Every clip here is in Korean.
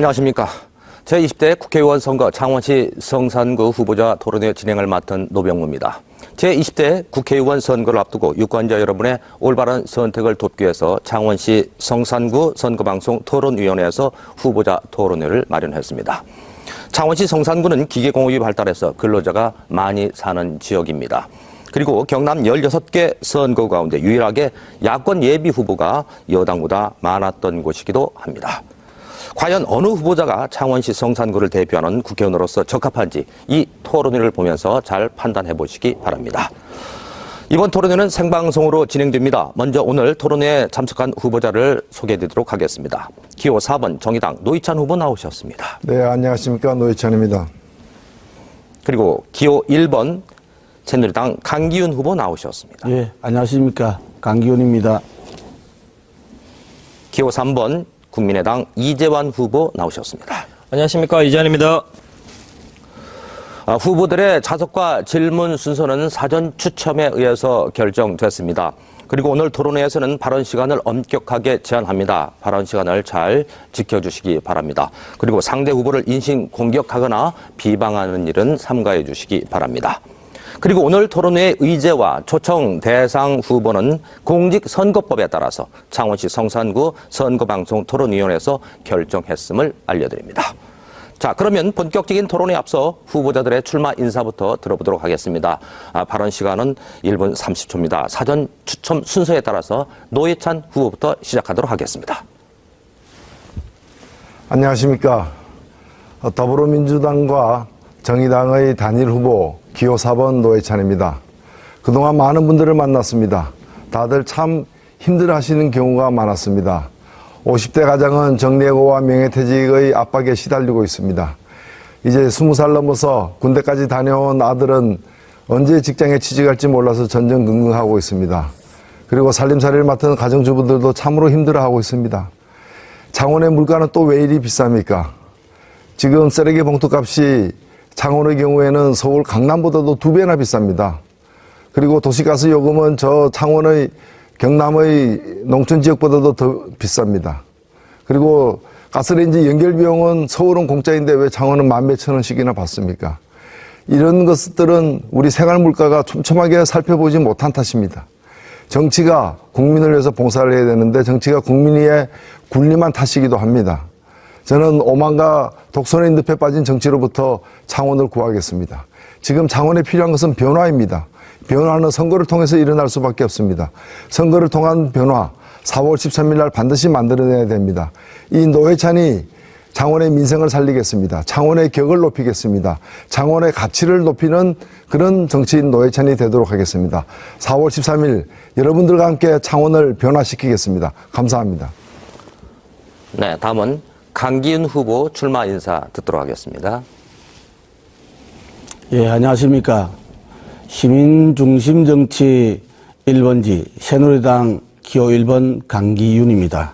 안녕하십니까. 제20대 국회의원 선거 창원시 성산구 후보자 토론회 진행을 맡은 노병무입니다. 제20대 국회의원 선거를 앞두고 유권자 여러분의 올바른 선택을 돕기 위해서 창원시 성산구 선거방송 토론위원회에서 후보자 토론회를 마련했습니다. 창원시 성산구는 기계공업이 발달해서 근로자가 많이 사는 지역입니다. 그리고 경남 16개 선거 가운데 유일하게 야권 예비 후보가 여당보다 많았던 곳이기도 합니다. 과연 어느 후보자가 창원시 성산구를 대표하는 국회의원으로서 적합한지 이 토론회를 보면서 잘 판단해 보시기 바랍니다. 이번 토론회는 생방송으로 진행됩니다. 먼저 오늘 토론회에 참석한 후보자를 소개해 드리도록 하겠습니다. 기호 4번 정의당 노희찬 후보 나오셨습니다. 네, 안녕하십니까. 노희찬입니다. 그리고 기호 1번 새누리당 강기훈 후보 나오셨습니다. 예, 안녕하십니까. 강기훈입니다. 기호 3번 국민의당 이재환 후보 나오셨습니다. 안녕하십니까. 이재환입니다. 후보들의 자석과 질문 순서는 사전 추첨에 의해서 결정됐습니다. 그리고 오늘 토론회에서는 발언 시간을 엄격하게 제한합니다. 발언 시간을 잘 지켜주시기 바랍니다. 그리고 상대 후보를 인신 공격하거나 비방하는 일은 삼가해 주시기 바랍니다. 그리고 오늘 토론회의 의제와 초청 대상 후보는 공직선거법에 따라서 창원시 성산구 선거방송 토론위원회에서 결정했음을 알려드립니다. 자, 그러면 본격적인 토론에 앞서 후보자들의 출마 인사부터 들어보도록 하겠습니다. 발언 시간은 1분 30초입니다. 사전 추첨 순서에 따라서 노회찬 후보부터 시작하도록 하겠습니다. 안녕하십니까. 더불어민주당과 정의당의 단일 후보 기호 4번 노회찬입니다. 그동안 많은 분들을 만났습니다. 다들 참 힘들어하시는 경우가 많았습니다. 50대 가장은 정리해고와 명예퇴직의 압박에 시달리고 있습니다. 이제 20살 넘어서 군대까지 다녀온 아들은 언제 직장에 취직할지 몰라서 전전긍긍하고 있습니다. 그리고 살림살이를 맡은 가정주부들도 참으로 힘들어하고 있습니다. 창원의 물가는 또 왜 이리 비쌉니까? 지금 쓰레기 봉투값이 창원의 경우에는 서울 강남보다도 2배나 비쌉니다. 그리고 도시가스 요금은 저 창원의 경남의 농촌 지역보다도 더 비쌉니다. 그리고 가스레인지 연결 비용은 서울은 공짜인데 왜 창원은 10,000몇 원씩이나 받습니까? 이런 것들은 우리 생활 물가가 촘촘하게 살펴보지 못한 탓입니다. 정치가 국민을 위해서 봉사를 해야 되는데 정치가 국민 위에 군림한 탓이기도 합니다. 저는 오만과 독선의 늪에 빠진 정치로부터 창원을 구하겠습니다. 지금 창원에 필요한 것은 변화입니다. 변화는 선거를 통해서 일어날 수밖에 없습니다. 선거를 통한 변화, 4월 13일 날 반드시 만들어내야 됩니다. 이 노회찬이 창원의 민생을 살리겠습니다. 창원의 격을 높이겠습니다. 창원의 가치를 높이는 그런 정치인 노회찬이 되도록 하겠습니다. 4월 13일 여러분들과 함께 창원을 변화시키겠습니다. 감사합니다. 네, 다음은 강기훈 후보 출마 인사 듣도록 하겠습니다. 예, 안녕하십니까. 시민중심 정치 1번지 새누리당 기호 1번 강기훈입니다.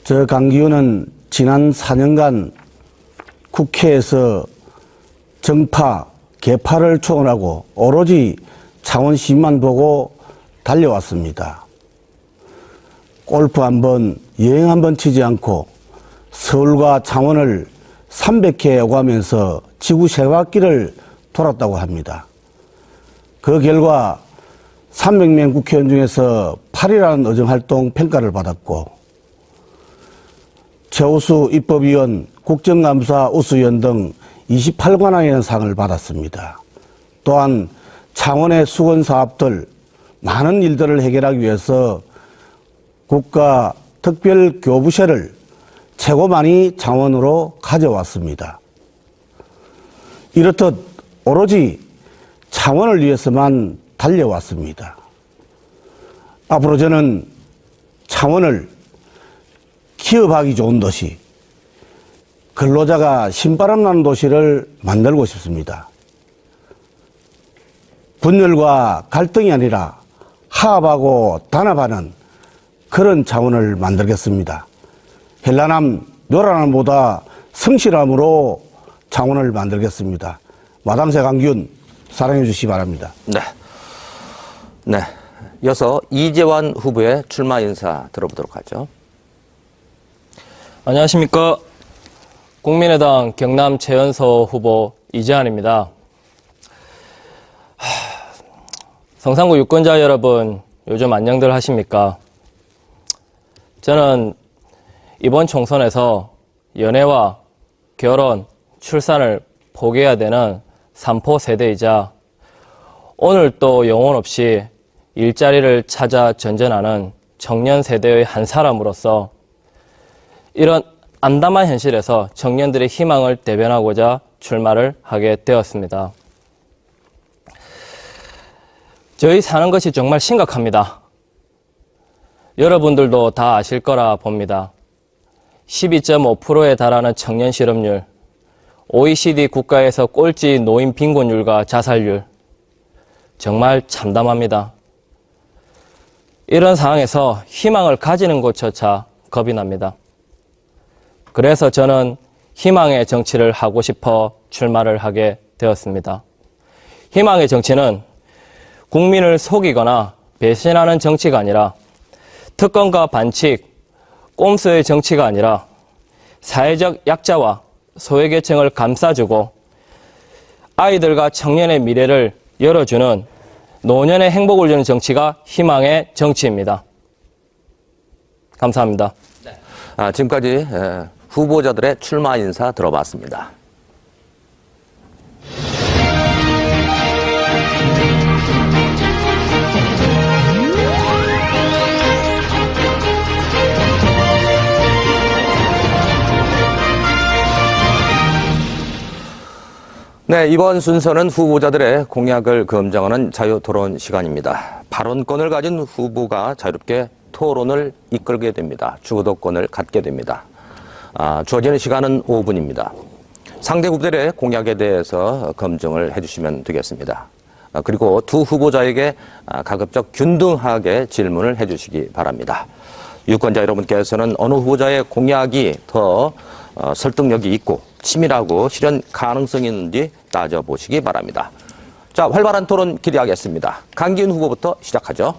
저 강기훈은 지난 4년간 국회에서 정파, 개파를 초월하고 오로지 창원 시민만 보고 달려왔습니다. 골프 한 번, 여행 한 번 치지 않고 서울과 창원을 300회 오가면서 지구 3바퀴를 돌았다고 합니다. 그 결과 300명 국회의원 중에서 8이라는 의정활동 평가를 받았고 최우수 입법위원, 국정감사 우수위원 등 28관왕의 상을 받았습니다. 또한 창원의 수건사업들, 많은 일들을 해결하기 위해서 국가 특별교부세를 최고 많이 창원으로 가져왔습니다. 이렇듯 오로지 창원을 위해서만 달려왔습니다. 앞으로 저는 창원을 기업하기 좋은 도시, 근로자가 신바람 나는 도시를 만들고 싶습니다. 분열과 갈등이 아니라 화합하고 단합하는 그런 창원을 만들겠습니다. 현란함, 요란함보다 성실함으로 창원을 만들겠습니다. 마당새 강기훈 사랑해 주시기 바랍니다. 네. 이어서 이재환 후보의 출마 인사 들어보도록 하죠. 안녕하십니까. 국민의당 경남 최연소 후보 이재환입니다. 성산구 유권자 여러분, 요즘 안녕들 하십니까? 저는 이번 총선에서 연애와 결혼, 출산을 포기해야 되는 삼포 세대이자 오늘 또 영혼 없이 일자리를 찾아 전전하는 청년 세대의 한 사람으로서 이런 암담한 현실에서 청년들의 희망을 대변하고자 출마를 하게 되었습니다. 저희 사는 것이 정말 심각합니다. 여러분들도 다 아실 거라 봅니다. 12.5%에 달하는 청년 실업률, OECD 국가에서 꼴찌 노인 빈곤율과 자살률, 정말 참담합니다. 이런 상황에서 희망을 가지는 것조차 겁이 납니다. 그래서 저는 희망의 정치를 하고 싶어 출마를 하게 되었습니다. 희망의 정치는 국민을 속이거나 배신하는 정치가 아니라 특권과 반칙, 꼼수의 정치가 아니라 사회적 약자와 소외계층을 감싸주고 아이들과 청년의 미래를 열어주는 노년의 행복을 주는 정치가 희망의 정치입니다. 감사합니다. 지금까지 후보자들의 출마 인사 들어봤습니다. 네, 이번 순서는 후보자들의 공약을 검증하는 자유토론 시간입니다. 발언권을 가진 후보가 자유롭게 토론을 이끌게 됩니다. 주도권을 갖게 됩니다. 주어지는 시간은 5분입니다. 상대 후보들의 공약에 대해서 검증을 해주시면 되겠습니다. 그리고 두 후보자에게 가급적 균등하게 질문을 해주시기 바랍니다. 유권자 여러분께서는 어느 후보자의 공약이 더 설득력이 있고 치밀하고 실현 가능성이 있는지 따져보시기 바랍니다. 자, 활발한 토론 기대하겠습니다. 강기훈 후보부터 시작하죠.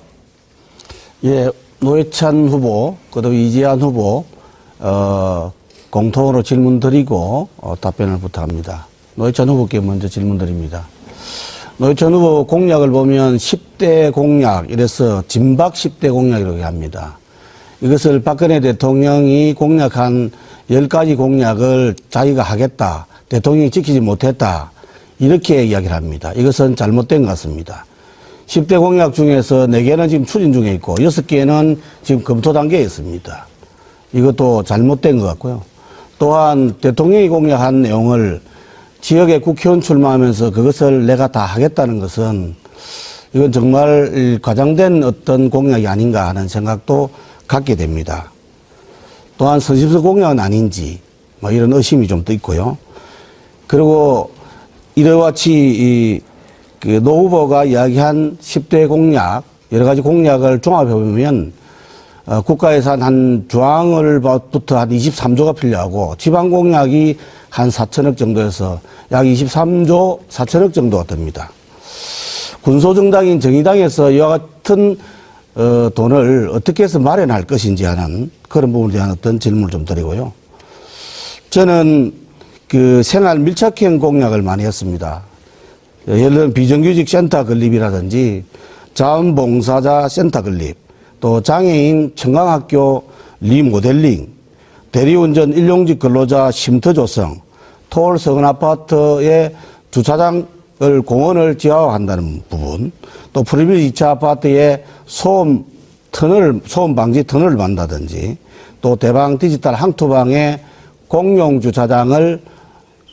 예, 노회찬 후보, 그다음에 이재환 후보, 공통으로 질문 드리고 답변을 부탁합니다. 노회찬 후보께 먼저 질문 드립니다. 노회찬 후보 공약을 보면 10대 공약, 이래서 진박 10대 공약이라고 합니다. 이것을 박근혜 대통령이 공약한 10가지 공약을 자기가 하겠다, 대통령이 지키지 못했다, 이렇게 이야기를 합니다. 이것은 잘못된 것 같습니다. 10대 공약 중에서 4개는 지금 추진 중에 있고 6개는 지금 검토 단계에 있습니다. 이것도 잘못된 것 같고요. 또한 대통령이 공약한 내용을 지역의 국회의원 출마하면서 그것을 내가 다 하겠다는 것은 이건 정말 과장된 어떤 공약이 아닌가 하는 생각도 갖게 됩니다. 또한 선심성 공약은 아닌지 뭐 이런 의심이 좀 더 있고요. 그리고 이와 같이 노 후보가 이야기한 10대 공약, 여러 가지 공약을 종합해 보면 국가예산 한 중앙을부터 한 23조가 필요하고 지방 공약이 한 4천억 정도에서 약 23조 4천억 정도가 됩니다. 군소정당인 정의당에서 이와 같은 돈을 어떻게 해서 마련할 것인지 하는 그런 부분에 대한 어떤 질문을 좀 드리고요. 저는 그 생활 밀착형 공약을 많이 했습니다. 예를 들면 비정규직 센터 건립이라든지 자원봉사자 센터 건립, 또 장애인 청강학교 리모델링, 대리운전 일용직 근로자 쉼터 조성, 토울 서건 아파트의 주차장을 공원을 지하화한다는 부분, 또 프리미엄 2차 아파트에 소음 방지 터널을 만다든지, 또 대방 디지털 항투방에 공용 주차장을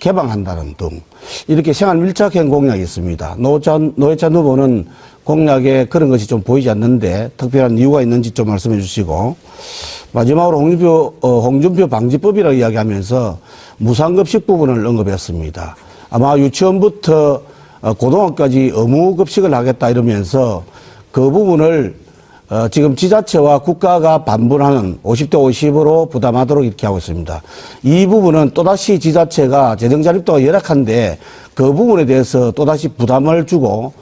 개방한다는 등 이렇게 생활 밀착형 공약이 있습니다. 노회찬 후보는 공약에 그런 것이 좀 보이지 않는데 특별한 이유가 있는지 좀 말씀해 주시고, 마지막으로 홍준표 방지법이라고 이야기하면서 무상급식 부분을 언급했습니다. 아마 유치원부터 고등학교까지 의무급식을 하겠다 이러면서 그 부분을 지금 지자체와 국가가 반분하는 50대 50으로 부담하도록 이렇게 하고 있습니다. 이 부분은 또다시 지자체가 재정자립도가 열악한데 그 부분에 대해서 또다시 부담을 주고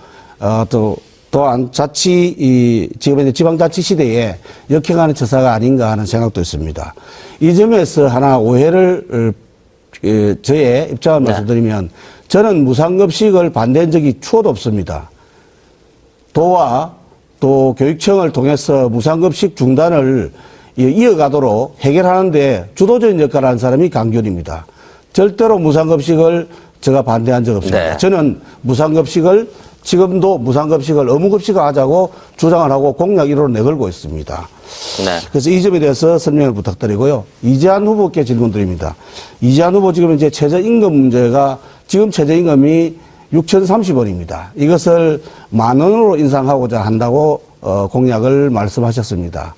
또한 지금 지방자치 시대에 역행하는 처사가 아닌가 하는 생각도 있습니다. 이 점에서 하나 오해를 저의 입장을 말씀드리면 저는 무상급식을 반대한 적이 추호도 없습니다. 도와 또 교육청을 통해서 무상급식 중단을 이어가도록 해결하는데 주도적인 역할을 하는 사람이 강균입니다. 절대로 무상급식을 제가 반대한 적 없습니다. 네. 저는 무상급식을 지금도 무상급식을 의무급식을 하자고 주장을 하고 공약 1호로 내걸고 있습니다. 네. 그래서 이 점에 대해서 설명을 부탁드리고요. 이재한 후보께 질문드립니다. 이재한 후보 지금 이제 최저임금 문제가 지금 최저임금이 6,030원입니다. 이것을 10,000원으로 인상하고자 한다고 공약을 말씀하셨습니다.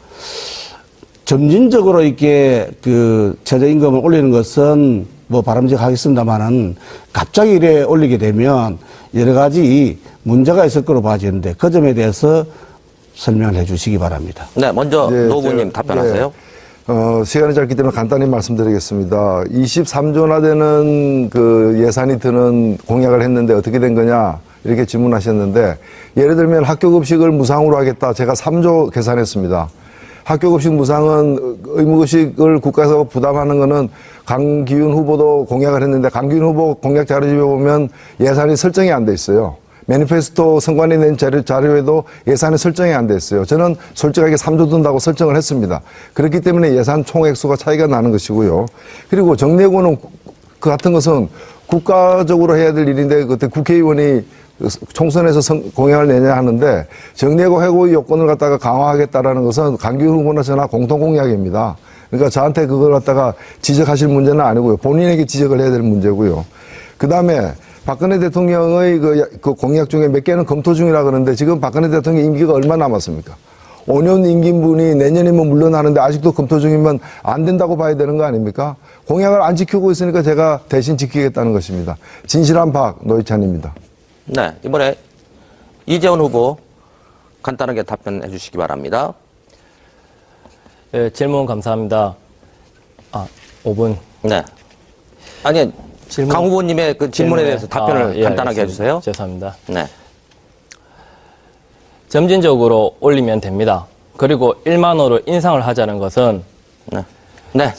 점진적으로 이렇게 그 최저임금을 올리는 것은 뭐 바람직하겠습니다만은 갑자기 이래 올리게 되면 여러 가지 문제가 있을 거로 봐지는데 그 점에 대해서 설명을 해 주시기 바랍니다. 네, 먼저 네, 노 의원님 제가, 답변하세요. 시간이 짧기 때문에 간단히 말씀드리겠습니다. 23조나 되는 그 예산이 드는 공약을 했는데 어떻게 된 거냐 이렇게 질문하셨는데 예를 들면 학교급식을 무상으로 하겠다. 제가 3조 계산했습니다. 학교급식 무상은 의무급식을 국가에서 부담하는 거는 강기훈 후보도 공약을 했는데 강기훈 후보 공약 자료집에 보면 예산이 설정이 안 돼 있어요. 매니페스토 선관위 낸 자료에도 예산이 설정이 안 돼 있어요. 저는 솔직하게 3조 든다고 설정을 했습니다. 그렇기 때문에 예산 총액수가 차이가 나는 것이고요. 그리고 정례고는 그 같은 것은 국가적으로 해야 될 일인데 그때 국회의원이 총선에서 공약을 내냐 하는데 정례고 해고 요건을 갖다가 강화하겠다라는 것은 강기훈 후보나 저나 공통 공약입니다. 그러니까 저한테 그걸 갖다가 지적하실 문제는 아니고요. 본인에게 지적을 해야 될 문제고요. 그 다음에 박근혜 대통령의 그 공약 중에 몇 개는 검토 중이라 그러는데 지금 박근혜 대통령 임기가 얼마 남았습니까? 5년 임기인 분이 내년이면 물러나는데 아직도 검토 중이면 안 된다고 봐야 되는 거 아닙니까? 공약을 안 지키고 있으니까 제가 대신 지키겠다는 것입니다. 진실한 박 노회찬입니다. 네, 이번에 이재원 후보 간단하게 답변해 주시기 바랍니다. 네, 질문 감사합니다. 5분. 네. 아니, 강 후보님의 그 질문에 대해서 답변을 예, 간단하게 알겠습니다. 해주세요. 죄송합니다. 네. 점진적으로 올리면 됩니다. 그리고 1만 원으로 인상을 하자는 것은 네. 네.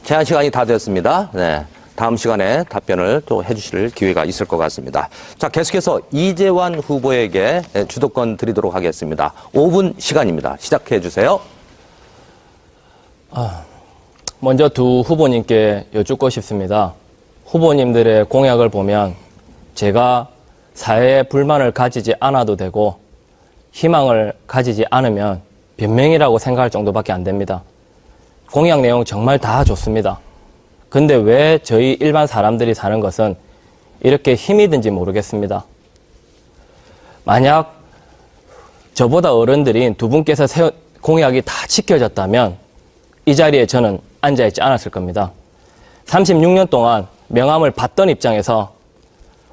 제한 시간이 다 되었습니다. 네. 다음 시간에 답변을 또 해주실 기회가 있을 것 같습니다. 자, 계속해서 이재환 후보에게 주도권 드리도록 하겠습니다. 5분 시간입니다. 시작해 주세요. 먼저 두 후보님께 여쭙고 싶습니다. 후보님들의 공약을 보면 제가 사회에 불만을 가지지 않아도 되고 희망을 가지지 않으면 변명이라고 생각할 정도밖에 안 됩니다. 공약 내용 정말 다 좋습니다. 근데 왜 저희 일반 사람들이 사는 것은 이렇게 힘이 든지 모르겠습니다. 만약 저보다 어른들인 두 분께서 세운 공약이 다 지켜졌다면 이 자리에 저는 앉아있지 않았을 겁니다. 36년 동안 명함을 받던 입장에서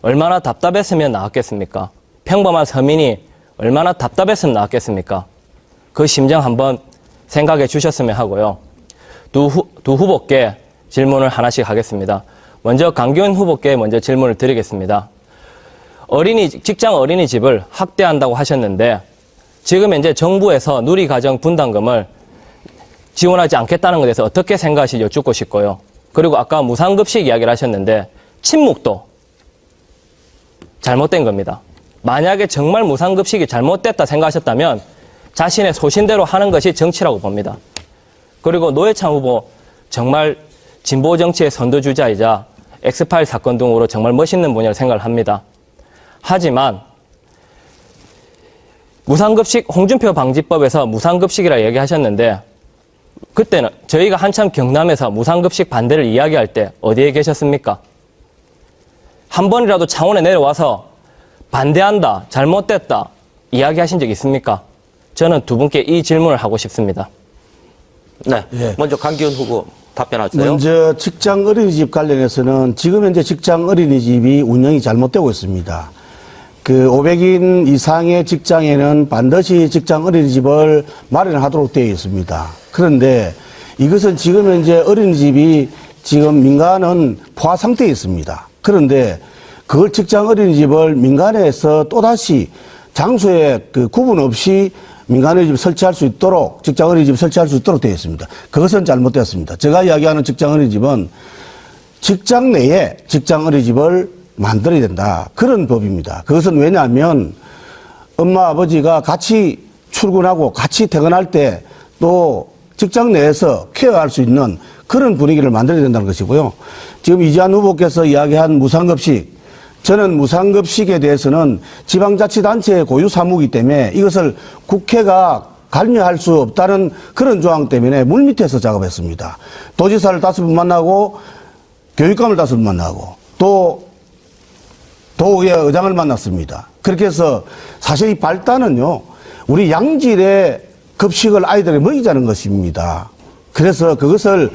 얼마나 답답했으면 나왔겠습니까? 평범한 서민이 얼마나 답답했으면 나왔겠습니까? 그 심정 한번 생각해 주셨으면 하고요. 두 후보께 질문을 하나씩 하겠습니다. 먼저 강기훈 후보께 먼저 질문을 드리겠습니다. 직장 어린이집을 확대한다고 하셨는데 지금 현재 정부에서 누리가정 분담금을 지원하지 않겠다는 것에 대해서 어떻게 생각하시지 여쭙고 싶고요. 그리고 아까 무상급식 이야기를 하셨는데 친묵도 잘못된 겁니다. 만약에 정말 무상급식이 잘못됐다 생각하셨다면 자신의 소신대로 하는 것이 정치라고 봅니다. 그리고 노회찬 후보 정말 진보 정치의 선두주자이자 엑스파일 사건 등으로 정말 멋있는 분이라고 생각을 합니다. 하지만 무상급식 홍준표 방지법에서 무상급식이라 얘기하셨는데 그때는 저희가 한참 경남에서 무상급식 반대를 이야기할 때 어디에 계셨습니까? 한 번이라도 창원에 내려와서 반대한다, 잘못됐다 이야기하신 적 있습니까? 저는 두 분께 이 질문을 하고 싶습니다. 네. 예. 먼저 강기훈 후보 답변하세요. 먼저 직장 어린이집 관련해서는 지금 현재 직장 어린이집이 운영이 잘못되고 있습니다. 그 500인 이상의 직장에는 반드시 직장 어린이집을 마련하도록 되어 있습니다. 그런데 이것은 지금 현재 어린이집이 지금 민간은 포화 상태에 있습니다. 그런데 그걸 직장 어린이집을 민간에서 또다시 장소에 그 구분 없이 민간 어린이집 설치할 수 있도록 직장 어린이집 설치할 수 있도록 되어 있습니다. 그것은 잘못되었습니다. 제가 이야기하는 직장 어린이집은 직장 내에 직장 어린이집을 만들어야 된다. 그런 법입니다. 그것은 왜냐하면 엄마 아버지가 같이 출근하고 같이 퇴근할 때 또 직장 내에서 케어할 수 있는 그런 분위기를 만들어야 된다는 것이고요. 지금 이재한 후보께서 이야기한 무상급식, 저는 무상급식에 대해서는 지방자치단체의 고유 사무이기 때문에 이것을 국회가 관여할 수 없다는 그런 조항 때문에 물밑에서 작업했습니다. 도지사를 5번 만나고 교육감을 5번 만나고 또 도의회 의장을 만났습니다. 그렇게 해서 사실 이 발단은요, 우리 양질의 급식을 아이들에게 먹이자는 것입니다. 그래서 그것을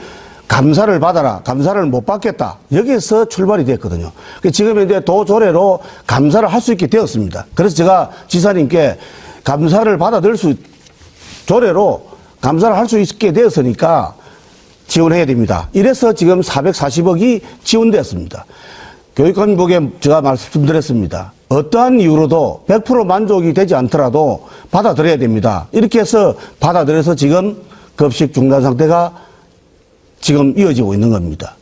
감사를 받아라, 감사를 못 받겠다, 여기에서 출발이 됐거든요. 지금 이제 도조례로 감사를 할 수 있게 되었습니다. 그래서 제가 지사님께 감사를 받아들일 수, 조례로 감사를 할 수 있게 되었으니까 지원해야 됩니다. 이래서 지금 440억이 지원되었습니다. 교육감님께 제가 말씀드렸습니다. 어떠한 이유로도 100% 만족이 되지 않더라도 받아들여야 됩니다. 이렇게 해서 받아들여서 지금 급식 중단 상태가 지금 이어지고 있는 겁니다.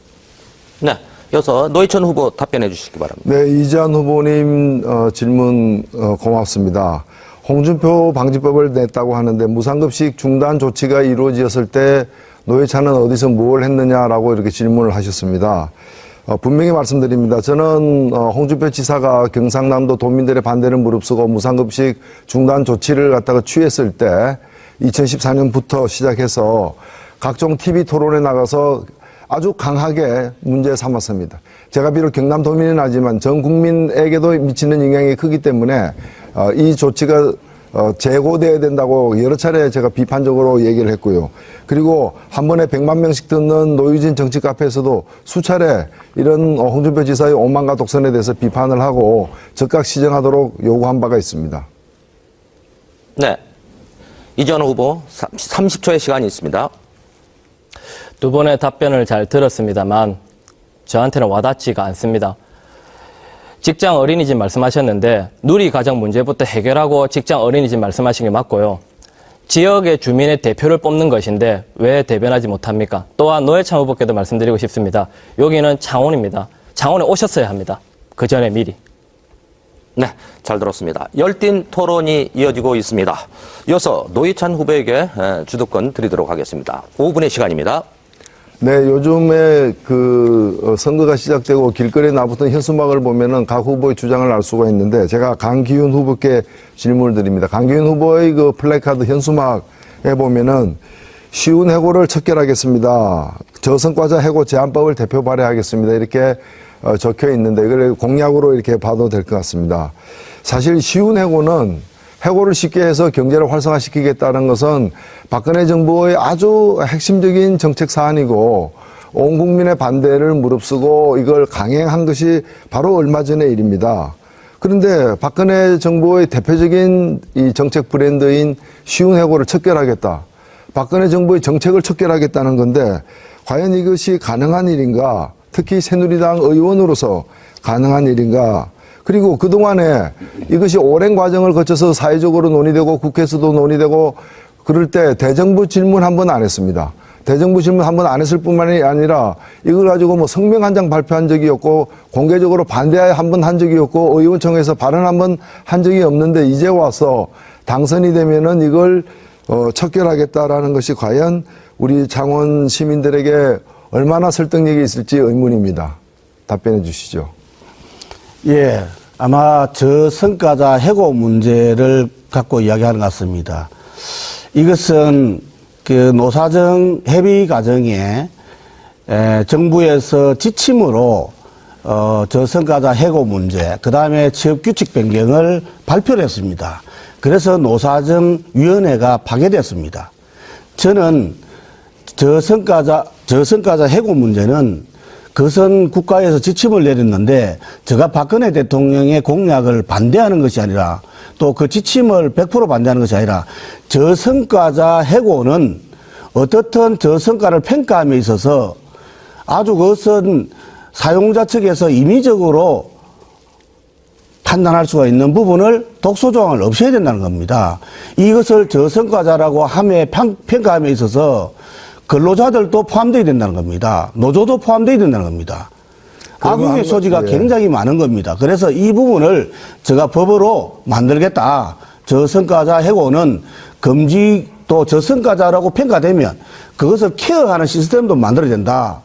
네. 이어서 노회찬 후보 답변해 주시기 바랍니다. 네, 이재한 후보님 질문 고맙습니다. 홍준표 방지법을 냈다고 하는데 무상급식 중단 조치가 이루어졌을 때 노회찬은 어디서 뭘 했느냐라고 이렇게 질문을 하셨습니다. 분명히 말씀드립니다. 저는 홍준표 지사가 경상남도 도민들의 반대를 무릅쓰고 무상급식 중단 조치를 갖다가 취했을 때 2014년부터 시작해서 각종 TV 토론에 나가서 아주 강하게 문제 삼았습니다. 제가 비록 경남도민은 아니지만 전 국민에게도 미치는 영향이 크기 때문에 이 조치가 재고돼야 된다고 여러 차례 제가 비판적으로 얘기를 했고요. 그리고 한 번에 100만 명씩 듣는 노유진 정치 카페에서도 수차례 이런 홍준표 지사의 오만과 독선에 대해서 비판을 하고 즉각 시정하도록 요구한 바가 있습니다. 네. 이재한 후보 30초의 시간이 있습니다. 두 번의 답변을 잘 들었습니다만 저한테는 와닿지가 않습니다. 직장 어린이집 말씀하셨는데 누리과정 문제부터 해결하고 직장 어린이집 말씀하신 게 맞고요. 지역의 주민의 대표를 뽑는 것인데 왜 대변하지 못합니까? 또한 노회찬 후보께도 말씀드리고 싶습니다. 여기는 창원입니다. 창원에 오셨어야 합니다. 그 전에 미리. 네, 잘 들었습니다. 열띤 토론이 이어지고 있습니다. 이어서 노회찬 후보에게 주도권 드리도록 하겠습니다. 5분의 시간입니다. 네, 요즘에 선거가 시작되고 길거리에 나붙은 현수막을 보면은 각 후보의 주장을 알 수가 있는데 제가 강기훈 후보께 질문을 드립니다. 강기훈 후보의 플래카드 현수막에 보면은 쉬운 해고를 척결하겠습니다. 저성과자 해고 제한법을 대표 발의하겠습니다. 이렇게 적혀 있는데 이걸 공약으로 이렇게 봐도 될 것 같습니다. 사실 쉬운 해고는 해고를 쉽게 해서 경제를 활성화시키겠다는 것은 박근혜 정부의 아주 핵심적인 정책 사안이고 온 국민의 반대를 무릅쓰고 이걸 강행한 것이 바로 얼마 전의 일입니다. 그런데 박근혜 정부의 대표적인 이 정책 브랜드인 쉬운 해고를 척결하겠다. 박근혜 정부의 정책을 척결하겠다는 건데 과연 이것이 가능한 일인가? 특히 새누리당 의원으로서 가능한 일인가? 그리고 그동안에 이것이 오랜 과정을 거쳐서 사회적으로 논의되고 국회에서도 논의되고 그럴 때 대정부 질문 한 번 안 했습니다. 대정부 질문 한 번 안 했을 뿐만이 아니라 이걸 가지고 뭐 성명 한 장 발표한 적이 없고 공개적으로 반대 한 번 한 적이 없고 의원총회에서 발언 한 번 한 적이 없는데 이제 와서 당선이 되면은 이걸 척결하겠다라는 것이 과연 우리 창원 시민들에게 얼마나 설득력이 있을지 의문입니다. 답변해 주시죠. 예, 아마 저성과자 해고 문제를 갖고 이야기하는 것 같습니다. 이것은 노사정 협의 과정에 정부에서 지침으로 저성과자 해고 문제, 그 다음에 취업 규칙 변경을 발표를 했습니다. 그래서 노사정 위원회가 파괴됐습니다. 저는 저성과자 해고 문제는 그것은 국가에서 지침을 내렸는데 제가 박근혜 대통령의 공약을 반대하는 것이 아니라 또 그 지침을 100% 반대하는 것이 아니라 저성과자 해고는 어떻든 저성과를 평가함에 있어서 아주 그것은 사용자 측에서 임의적으로 판단할 수가 있는 부분을 독소조항을 없애야 된다는 겁니다. 이것을 저성과자라고 함에 평가함에 있어서 근로자들도 포함되어야 된다는 겁니다. 노조도 포함되어야 된다는 겁니다. 악용의 소지가 굉장히 많은 겁니다. 그래서 이 부분을 제가 법으로 만들겠다. 저성과자 해고는 금지 또 저성과자라고 평가되면 그것을 케어하는 시스템도 만들어야 된다.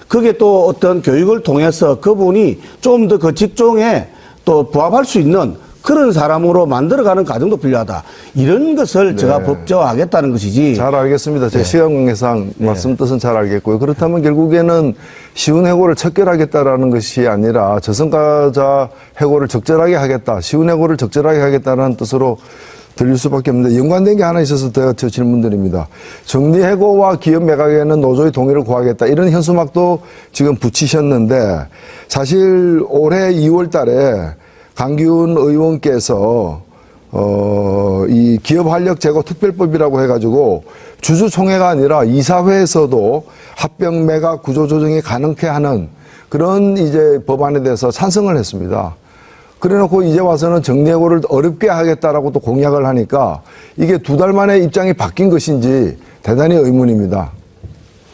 그게 또 어떤 교육을 통해서 그분이 좀 더 그 직종에 또 부합할 수 있는 그런 사람으로 만들어가는 과정도 필요하다. 이런 것을 제가 법제화하겠다는 것이지. 잘 알겠습니다. 제 시간 관계상 말씀 뜻은 잘 알겠고요. 그렇다면 결국에는 쉬운 해고를 척결하겠다라는 것이 아니라 저성과자 해고를 적절하게 하겠다. 쉬운 해고를 적절하게 하겠다는 뜻으로 들릴 수밖에 없는데 연관된 게 하나 있어서 제가 저 질문드립니다. 정리해고와 기업 매각에는 노조의 동의를 구하겠다. 이런 현수막도 지금 붙이셨는데 사실 올해 2월 달에 강기훈 의원께서 이 기업활력 제고 특별법이라고 해가지고 주주총회가 아니라 이사회에서도 합병 매각 구조조정이 가능케 하는 그런 이제 법안에 대해서 찬성을 했습니다. 그래놓고 이제 와서는 정리해고를 어렵게 하겠다라고 또 공약을 하니까 이게 2달 만에 입장이 바뀐 것인지 대단히 의문입니다.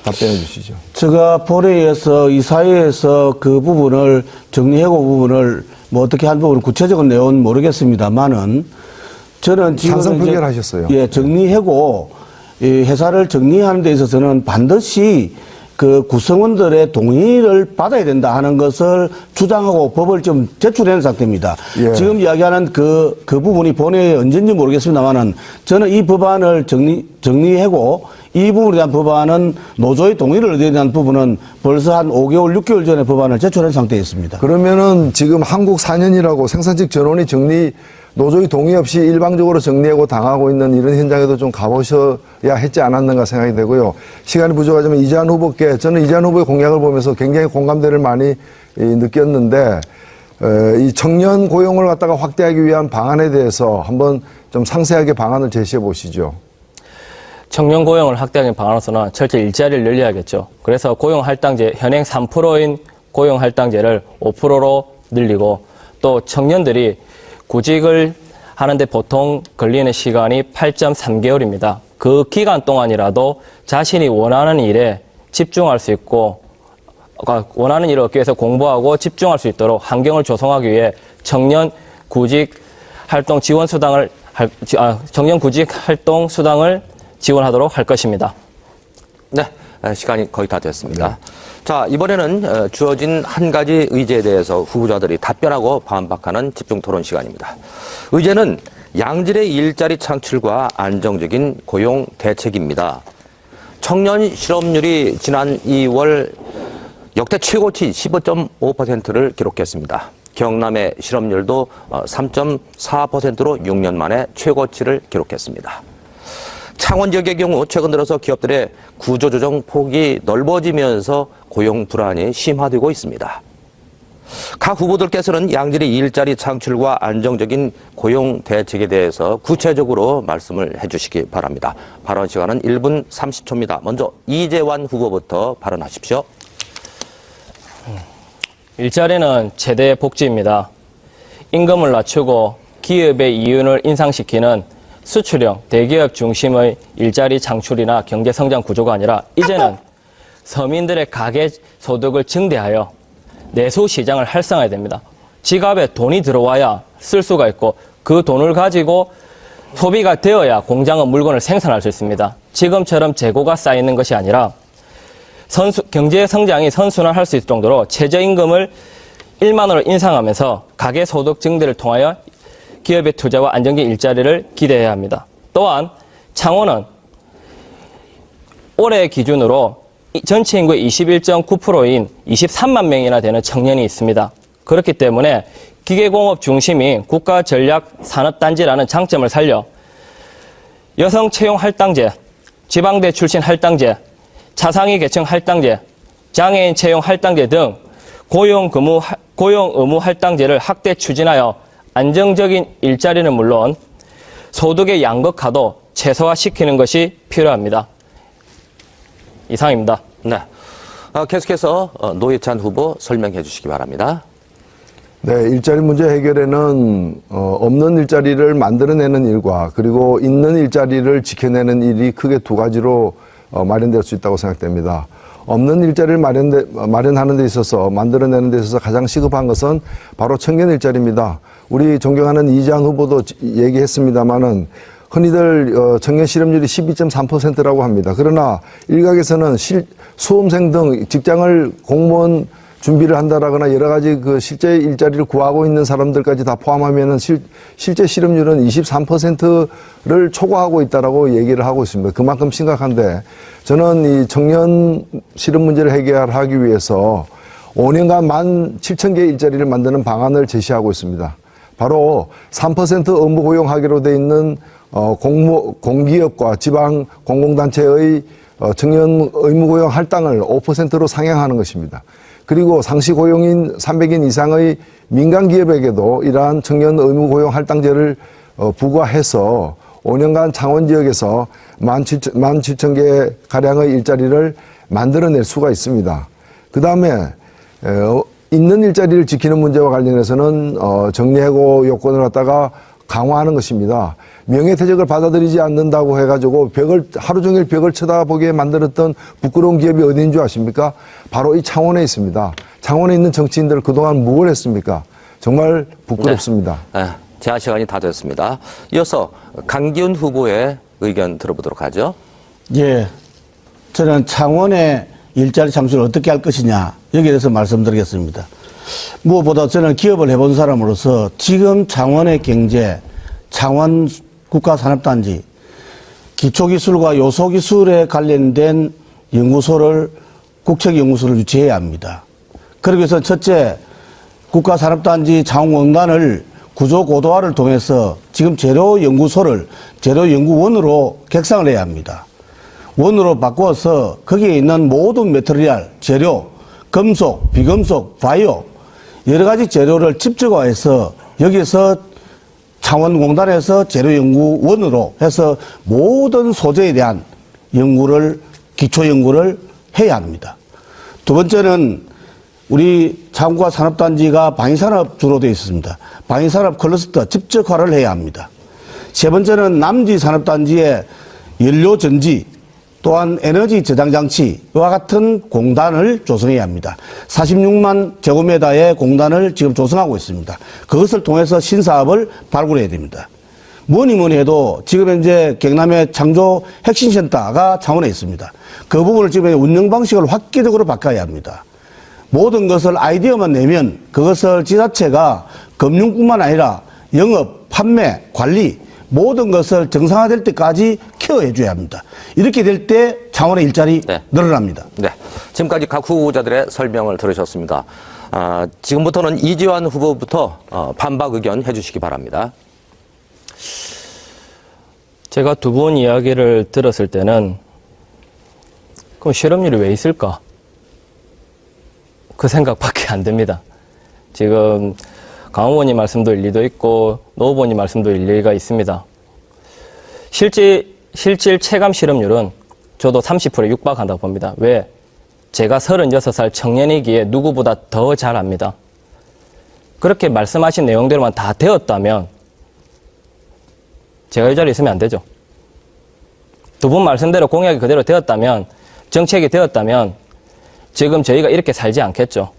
답변해 주시죠. 제가 본회의에서 이사회에서 그 부분을 정리해고 부분을 뭐 어떻게 한 부분을 구체적인 내용은 모르겠습니다만은 저는 지금 찬성 표결하셨어요. 예, 정리해고 이 회사를 정리하는 데 있어서는 반드시 그 구성원들의 동의를 받아야 된다 하는 것을 주장하고 법을 좀 제출하는 상태입니다. 예. 지금 이야기하는 그 부분이 본회의에 언제인지 모르겠습니다만은 저는 이 법안을 정리하고 이 부분에 대한 법안은 노조의 동의를 얻어야 되는 부분은 벌써 한 5개월, 6개월 전에 법안을 제출한 상태에 있습니다. 그러면은 지금 한국 4년이라고 생산직 전원이 노조의 동의 없이 일방적으로 정리하고 당하고 있는 이런 현장에도 좀 가보셔야 했지 않았는가 생각이 되고요. 시간이 부족하지만 이재한 후보께 저는 이재한 후보의 공약을 보면서 굉장히 공감대를 많이 느꼈는데 이 청년 고용을 갖다가 확대하기 위한 방안에 대해서 한번 좀 상세하게 방안을 제시해 보시죠. 청년 고용을 확대하는 방안으로서는 철저히 일자리를 늘려야겠죠. 그래서 고용할당제, 현행 3%인 고용할당제를 5%로 늘리고 또 청년들이 구직을 하는데 보통 걸리는 시간이 8.3개월입니다. 그 기간 동안이라도 자신이 원하는 일에 집중할 수 있고 원하는 일을 얻기 위해서 공부하고 집중할 수 있도록 환경을 조성하기 위해 청년 구직 활동 지원 수당을 청년 구직 활동 수당을 지원하도록 할 것입니다. 네, 시간이 거의 다 됐습니다. 자, 이번에는 주어진 한 가지 의제에 대해서 후보자들이 답변하고 반박하는 집중 토론 시간입니다. 의제는 양질의 일자리 창출과 안정적인 고용 대책입니다. 청년 실업률이 지난 2월 역대 최고치 15.5%를 기록했습니다. 경남의 실업률도 3.4%로 6년 만에 최고치를 기록했습니다. 창원 지역의 경우 최근 들어서 기업들의 구조조정 폭이 넓어지면서 고용 불안이 심화되고 있습니다. 각 후보들께서는 양질의 일자리 창출과 안정적인 고용 대책에 대해서 구체적으로 말씀을 해주시기 바랍니다. 발언 시간은 1분 30초입니다. 먼저 이재환 후보부터 발언하십시오. 일자리는 최대 복지입니다. 임금을 낮추고 기업의 이윤을 인상시키는 수출형 대기업 중심의 일자리 창출이나 경제 성장 구조가 아니라 이제는 서민들의 가계 소득을 증대하여 내수 시장을 활성화해야 됩니다. 지갑에 돈이 들어와야 쓸 수가 있고 그 돈을 가지고 소비가 되어야 공장은 물건을 생산할 수 있습니다. 지금처럼 재고가 쌓이는 것이 아니라 경제 성장이 선순환할 수 있을 정도로 최저임금을 1만 원을 인상하면서 가계 소득 증대를 통하여 기업의 투자와 안정적인 일자리를 기대해야 합니다. 또한 창원은 올해 기준으로 전체 인구의 21.9%인 23만 명이나 되는 청년이 있습니다. 그렇기 때문에 기계공업 중심인 국가전략산업단지라는 장점을 살려 여성 채용 할당제, 지방대 출신 할당제, 차상위 계층 할당제, 장애인 채용 할당제 등 고용 의무 할당제를 확대 추진하여 안정적인 일자리는 물론 소득의 양극화도 최소화시키는 것이 필요합니다. 이상입니다. 네. 계속해서 노회찬 후보 설명해 주시기 바랍니다. 네, 일자리 문제 해결에는 없는 일자리를 만들어내는 일과 그리고 있는 일자리를 지켜내는 일이 크게 두 가지로 마련될 수 있다고 생각됩니다. 없는 일자리를 마련하는 데 있어서 만들어내는 데 있어서 가장 시급한 것은 바로 청년 일자리입니다. 우리 존경하는 이재한 후보도 얘기했습니다마는 흔히들 청년 실업률이 12.3%라고 합니다. 그러나 일각에서는 수험생 등 직장을 공무원 준비를 한다라거나 여러 가지 그 실제 일자리를 구하고 있는 사람들까지 다 포함하면은 실제 실업률은 23%를 초과하고 있다라고 얘기를 하고 있습니다. 그만큼 심각한데 저는 이 청년 실업 문제를 해결하기 위해서 5년간 17,000개 일자리를 만드는 방안을 제시하고 있습니다. 바로 3% 의무 고용하기로 돼 있는 공기업과 지방 공공단체의 청년 의무 고용 할당을 5%로 상향하는 것입니다. 그리고 상시 고용인 300인 이상의 민간 기업에게도 이러한 청년 의무 고용 할당제를 부과해서 5년간 창원 지역에서 17,000개 가량의 일자리를 만들어낼 수가 있습니다. 그 다음에 있는 일자리를 지키는 문제와 관련해서는 정리해고 요건을 갖다가 강화하는 것입니다. 명예퇴직을 받아들이지 않는다고 해가지고 하루 종일 벽을 쳐다보게 만들었던 부끄러운 기업이 어디인 줄 아십니까? 바로 이 창원에 있습니다. 창원에 있는 정치인들 그동안 뭘 했습니까? 정말 부끄럽습니다. 네. 제한 시간이 다 됐습니다. 이어서 강기훈 후보의 의견 들어보도록 하죠. 예. 저는 창원의 일자리 창출을 어떻게 할 것이냐, 여기에 대해서 말씀드리겠습니다. 무엇보다 저는 기업을 해본 사람으로서 지금 창원의 경제, 창원 국가산업단지, 기초기술과 요소기술에 관련된 연구소를, 국책연구소를 유치해야 합니다. 그러기 위해서 첫째, 국가산업단지 창원공단을 구조고도화를 통해서 지금 재료연구소를 재료연구원으로 객상을 해야 합니다. 원으로 바꾸어서 거기에 있는 모든 메터리얼, 재료, 금속, 비금속, 바이오, 여러 가지 재료를 집적화해서 여기서 창원공단에서 재료연구원으로 해서 모든 소재에 대한 연구를, 기초연구를 해야 합니다. 두 번째는 우리 창원과 산업단지가 방위산업 주로 되어 있습니다. 방위산업 클러스터 집적화를 해야 합니다. 세 번째는 남지 산업단지의 연료전지, 또한 에너지 저장 장치와 같은 공단을 조성해야 합니다. 46만 제곱미터의 공단을 지금 조성하고 있습니다. 그것을 통해서 신사업을 발굴해야 됩니다. 뭐니 해도 지금 현재 경남의 창조 혁신센터가 창원에 있습니다. 그 부분을 지금 운영 방식을 획기적으로 바꿔야 합니다. 모든 것을 아이디어만 내면 그것을 지자체가 금융뿐만 아니라 영업, 판매, 관리 모든 것을 정상화될 때까지 케어해 줘야 합니다. 이렇게 될 때 창원의 일자리 늘어납니다. 네. 지금까지 각 후보자들의 설명을 들으셨습니다. 지금부터는 이재환 후보부터 반박 의견 해주시기 바랍니다. 제가 두 분 이야기를 들었을 때는 그럼 실업률이 왜 있을까? 그 생각밖에 안 듭니다. 지금 강 후보님 말씀도 일리도 있고 노 후보님 말씀도 일리가 있습니다. 실질 체감 실업률은 저도 30%에 육박한다고 봅니다. 왜? 제가 36살 청년이기에 누구보다 더 잘 압니다. 그렇게 말씀하신 내용대로만 다 되었다면 제가 이 자리에 있으면 안 되죠. 두 분 말씀대로 공약이 그대로 되었다면, 정책이 되었다면 지금 저희가 이렇게 살지 않겠죠.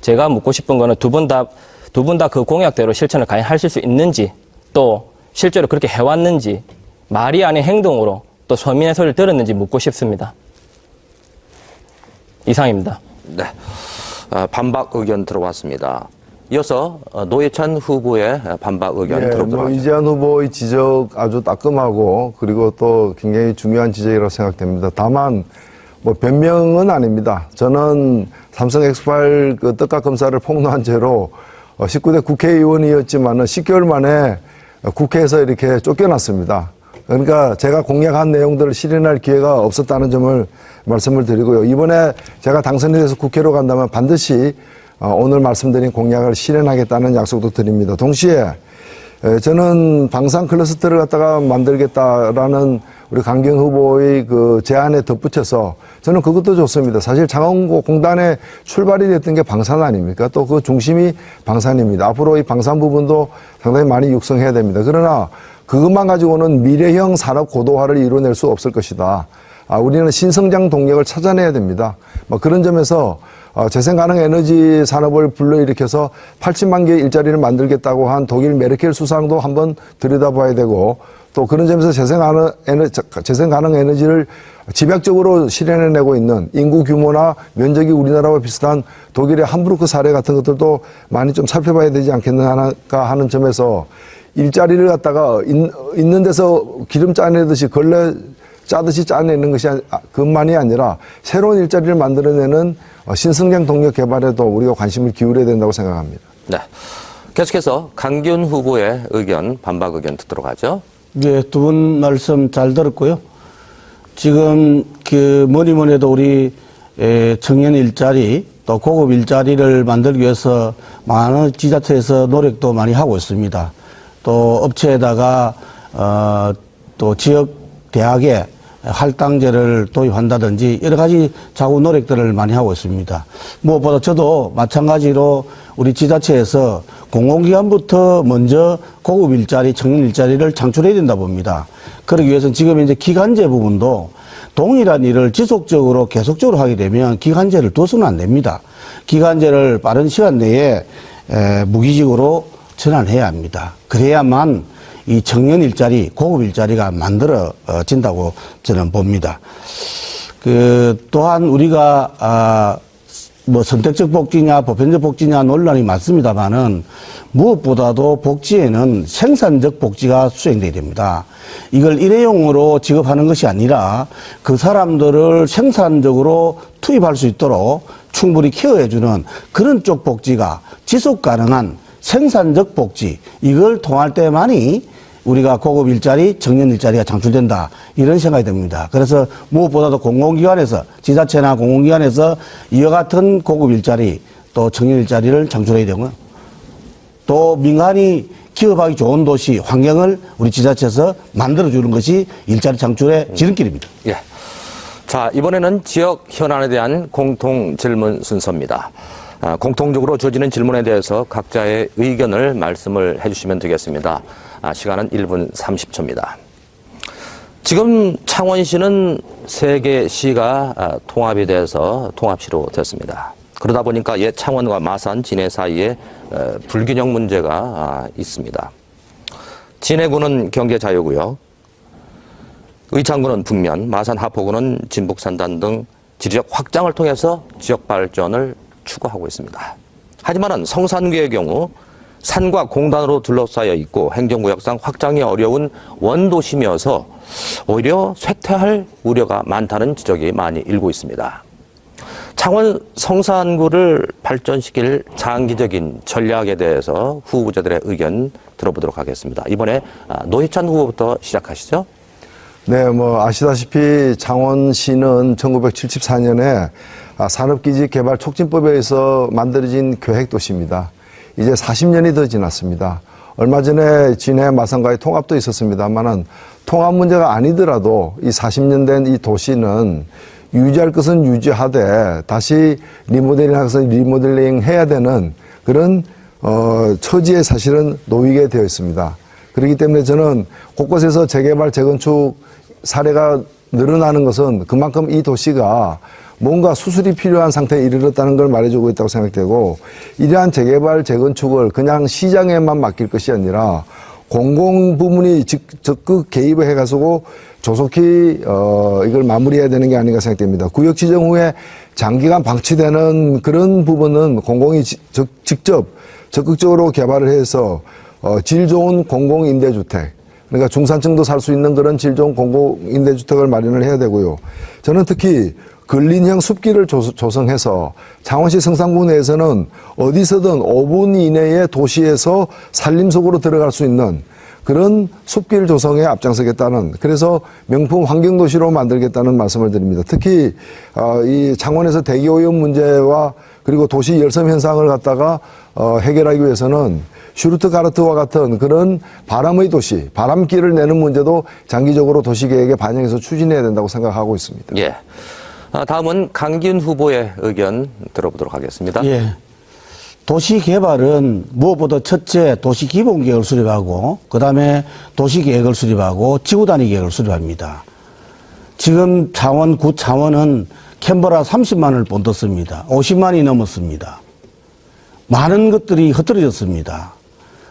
제가 묻고 싶은 거는 두 분 다 그 공약대로 실천을 과연 하실 수 있는지, 또 실제로 그렇게 해왔는지, 말이 아닌 행동으로 또 서민의 소리를 들었는지 묻고 싶습니다. 이상입니다. 네. 반박 의견 들어왔습니다. 이어서 노회찬 후보의 반박 의견 들어보도록 하죠. 이재한 후보의 지적 아주 따끔하고 그리고 또 굉장히 중요한 지적이라고 생각됩니다. 다만 변명은 아닙니다. 저는 삼성 X8 그 떡값 검사를 폭로한 죄로 19대 국회의원이었지만은 10개월 만에 국회에서 이렇게 쫓겨났습니다. 그러니까 제가 공약한 내용들을 실현할 기회가 없었다는 점을 말씀을 드리고요. 이번에 제가 당선이 돼서 국회로 간다면 반드시 오늘 말씀드린 공약을 실현하겠다는 약속도 드립니다. 동시에 저는 방산 클러스터를 갖다가 만들겠다라는 우리 강기훈 후보의 그 제안에 덧붙여서 저는 그것도 좋습니다. 사실 창원공단에 출발이 됐던 게 방산 아닙니까? 또 그 중심이 방산입니다. 앞으로 이 방산 부분도 상당히 많이 육성해야 됩니다. 그러나 그것만 가지고는 미래형 산업 고도화를 이뤄낼 수 없을 것이다. 우리는 신성장 동력을 찾아내야 됩니다. 뭐 그런 점에서 재생가능 에너지 산업을 불러일으켜서 80만 개의 일자리를 만들겠다고 한 독일 메르켈 수상도 한번 들여다봐야 되고, 또 그런 점에서 재생가능 에너지를 집약적으로 실현해내고 있는 인구 규모나 면적이 우리나라와 비슷한 독일의 함부르크 사례 같은 것들도 많이 좀 살펴봐야 되지 않겠는가 하는 점에서, 일자리를 갖다가 있는 데서 기름 짜내듯이 걸레 짜듯이 짜내는 것이 그것만이 아니라 새로운 일자리를 만들어내는 신성장 동력 개발에도 우리가 관심을 기울여야 된다고 생각합니다. 네. 계속해서 강기훈 후보의 의견, 반박 의견 듣도록 하죠. 네, 두 분 말씀 잘 들었고요. 지금 뭐니 해도 우리 청년 일자리 또 고급 일자리를 만들기 위해서 많은 지자체에서 노력도 많이 하고 있습니다. 또 업체에다가 또 지역 대학에 할당제를 도입한다든지 여러 가지 자구 노력들을 많이 하고 있습니다. 무엇보다 저도 마찬가지로 우리 지자체에서 공공기관부터 먼저 고급 일자리, 청년 일자리를 창출해야 된다 봅니다. 그러기 위해서는 지금 이제 기간제 부분도 동일한 일을 지속적으로 계속적으로 하게 되면 기간제를 둬서는 안 됩니다. 기간제를 빠른 시간 내에 무기직으로 전환해야 합니다. 그래야만 이 청년 일자리, 고급 일자리가 만들어진다고 저는 봅니다. 또한 우리가, 뭐 선택적 복지냐, 보편적 복지냐 논란이 많습니다만은 무엇보다도 복지에는 생산적 복지가 수행돼야 됩니다. 이걸 일회용으로 지급하는 것이 아니라 그 사람들을 생산적으로 투입할 수 있도록 충분히 케어해주는 그런 쪽 복지가 지속 가능한 생산적 복지, 이걸 통할 때만이 우리가 고급 일자리, 청년 일자리가 창출된다, 이런 생각이 듭니다. 그래서 무엇보다도 공공기관에서, 지자체나 공공기관에서 이와 같은 고급 일자리 또 청년 일자리를 창출해야 되고요. 또 민간이 기업하기 좋은 도시 환경을 우리 지자체에서 만들어주는 것이 일자리 창출의 지름길입니다. 예. 자, 이번에는 지역 현안에 대한 공통 질문 순서입니다. 공통적으로 주어지는 질문에 대해서 각자의 의견을 말씀을 해주시면 되겠습니다. 시간은 1분 30초입니다. 지금 창원시는 3개 시가 통합이 돼서 통합시로 됐습니다. 그러다 보니까 옛 창원과 마산, 진해 사이에 불균형 문제가 있습니다. 진해구는 경계자유구역, 의창구는 북면, 마산 하포구는 진북산단 등 지리적 확장을 통해서 지역 발전을 추구하고 있습니다. 하지만 성산구의 경우 산과 공단으로 둘러싸여 있고 행정구역상 확장이 어려운 원도심이어서 오히려 쇠퇴할 우려가 많다는 지적이 많이 일고 있습니다. 창원 성산구를 발전시킬 장기적인 전략에 대해서 후보자들의 의견 들어보도록 하겠습니다. 이번에 노회찬 후보부터 시작하시죠. 네, 뭐 아시다시피 창원시는 1974년에 산업기지 개발 촉진법에 의해서 만들어진 계획도시입니다. 이제 40년이 더 지났습니다. 얼마 전에 진해 마산과의 통합도 있었습니다만은 통합 문제가 아니더라도 이 40년 된 이 도시는 유지할 것은 유지하되 다시 리모델링 할 것은 리모델링 해야 되는 그런 처지에 사실은 놓이게 되어 있습니다. 그렇기 때문에 저는 곳곳에서 재개발, 재건축 사례가 늘어나는 것은 그만큼 이 도시가 뭔가 수술이 필요한 상태에 이르렀다는 걸 말해주고 있다고 생각되고, 이러한 재개발, 재건축을 그냥 시장에만 맡길 것이 아니라 공공 부문이 적극 개입을 해가지고 조속히 이걸 마무리해야 되는 게 아닌가 생각됩니다. 구역 지정 후에 장기간 방치되는 그런 부분은 공공이 직접 적극적으로 개발을 해서 질 좋은 공공임대주택, 그러니까 중산층도 살 수 있는 그런 질 좋은 공공임대주택을 마련을 해야 되고요. 저는 특히 근린형 숲길을 조성해서 창원시 성산구 내에서는 어디서든 5분 이내에 도시에서 산림 속으로 들어갈 수 있는 그런 숲길 조성에 앞장서겠다는, 그래서 명품 환경도시로 만들겠다는 말씀을 드립니다. 특히 이 창원에서 대기오염 문제와 그리고 도시 열섬 현상을 갖다가 해결하기 위해서는 슈르트가르트와 같은 그런 바람의 도시, 바람길을 내는 문제도 장기적으로 도시계획에 반영해서 추진해야 된다고 생각하고 있습니다. 예. 다음은 강기훈 후보의 의견 들어보도록 하겠습니다. 예. 도시 개발은 무엇보다 첫째 도시 기본 계획을 수립하고, 그 다음에 도시 계획을 수립하고 지구 단위 계획을 수립합니다. 지금 창원, 구 창원은 캔버라 30만을 본떴습니다. 50만이 넘었습니다. 많은 것들이 흩어졌습니다.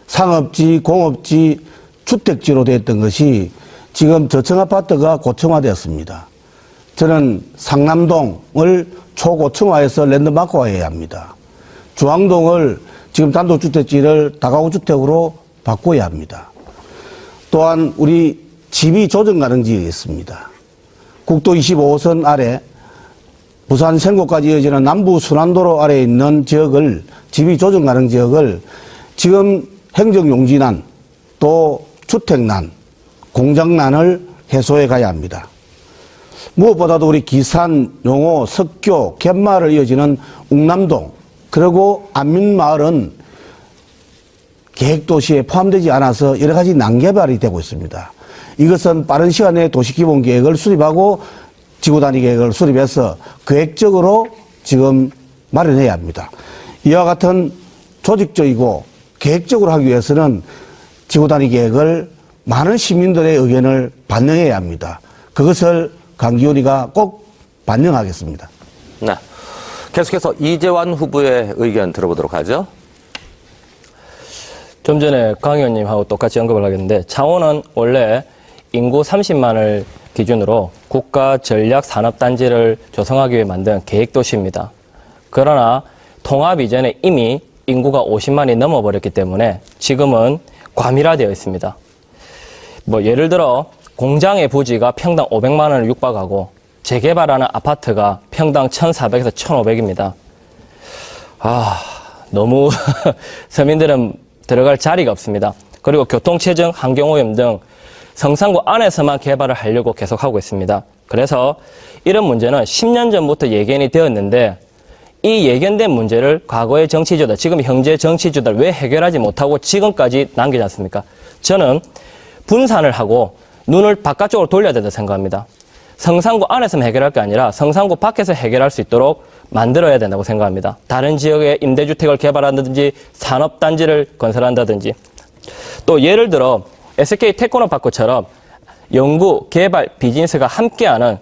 상업지, 공업지, 주택지로 됐던 것이 지금 저층 아파트가 고층화되었습니다. 저는 상남동을 초고층화해서 랜드마크화해야 합니다. 중앙동을 지금 단독주택지를 다가구주택으로 바꿔야 합니다. 또한 우리 집이 조정가능지역이 있습니다. 국도 25호선 아래 부산 생고까지 이어지는 남부 순환도로 아래에 있는 지역을 집이 조정가능지역을 지금 행정용지난 또 주택난, 공장난을 해소해 가야 합니다. 무엇보다도 우리 기산, 용호, 석교, 갯마을 이어지는 웅남동 그리고 안민마을은 계획도시에 포함되지 않아서 여러 가지 난개발이 되고 있습니다. 이것은 빠른 시간 내에 도시기본계획을 수립하고 지구단위 계획을 수립해서 계획적으로 지금 마련해야 합니다. 이와 같은 조직적이고 계획적으로 하기 위해서는 지구단위 계획을 많은 시민들의 의견을 반영해야 합니다. 그것을 강기훈이가 꼭 반영하겠습니다. 네. 계속해서 이재환 후보의 의견 들어보도록 하죠. 좀 전에 강 의원님하고 똑같이 언급을 하겠는데 창원은 원래 인구 30만을 기준으로 국가 전략 산업단지를 조성하기 위해 만든 계획도시입니다. 그러나 통합 이전에 이미 인구가 50만이 넘어버렸기 때문에 지금은 과밀화되어 있습니다. 뭐 예를 들어 공장의 부지가 평당 500만 원을 육박하고 재개발하는 아파트가 평당 1,400에서 1,500입니다. 너무 서민들은 들어갈 자리가 없습니다. 그리고 교통체증, 환경오염 등 성산구 안에서만 개발을 하려고 계속하고 있습니다. 그래서 이런 문제는 10년 전부터 예견이 되었는데 이 예견된 문제를 과거의 정치주들, 지금 현재 정치주들 왜 해결하지 못하고 지금까지 남기지 않습니까? 저는 분산을 하고 눈을 바깥쪽으로 돌려야 된다고 생각합니다. 성산구 안에서만 해결할 게 아니라 성산구 밖에서 해결할 수 있도록 만들어야 된다고 생각합니다. 다른 지역에 임대주택을 개발한다든지 산업단지를 건설한다든지 또 예를 들어 SK 테크노파크처럼 연구, 개발, 비즈니스가 함께하는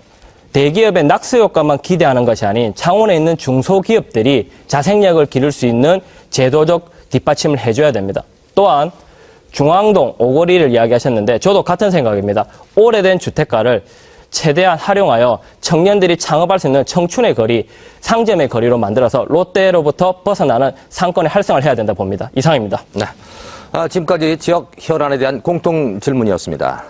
대기업의 낙수 효과만 기대하는 것이 아닌 창원에 있는 중소기업들이 자생력을 기를 수 있는 제도적 뒷받침을 해줘야 됩니다. 또한 중앙동 오거리를 이야기하셨는데 저도 같은 생각입니다. 오래된 주택가를 최대한 활용하여 청년들이 창업할 수 있는 청춘의 거리, 상점의 거리로 만들어서 롯데로부터 벗어나는 상권의 활성화를 해야 된다 봅니다. 이상입니다. 네. 지금까지 지역 현안에 대한 공통 질문이었습니다.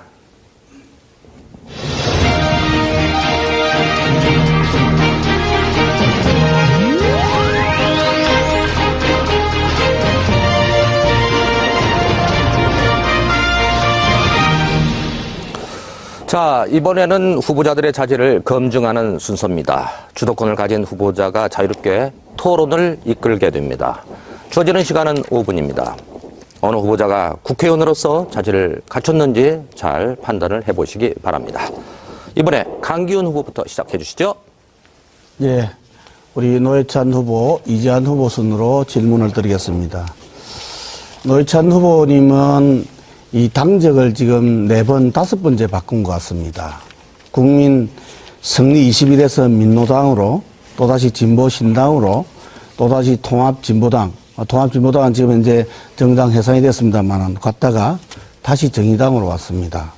자, 이번에는 후보자들의 자질을 검증하는 순서입니다. 주도권을 가진 후보자가 자유롭게 토론을 이끌게 됩니다. 주어지는 시간은 5분입니다. 어느 후보자가 국회의원으로서 자질을 갖췄는지 잘 판단을 해보시기 바랍니다. 이번에 강기훈 후보부터 시작해 주시죠. 예, 우리 노회찬 후보, 이재환 후보 순으로 질문을 드리겠습니다. 노회찬 후보님은 이 당적을 지금 4번, 5번째 바꾼 것 같습니다. 국민 승리 21에서 민노당으로, 또다시 진보신당으로, 또다시 통합진보당, 통합진보당은 지금 이제 정당 해산이 됐습니다만 갔다가 다시 정의당으로 왔습니다.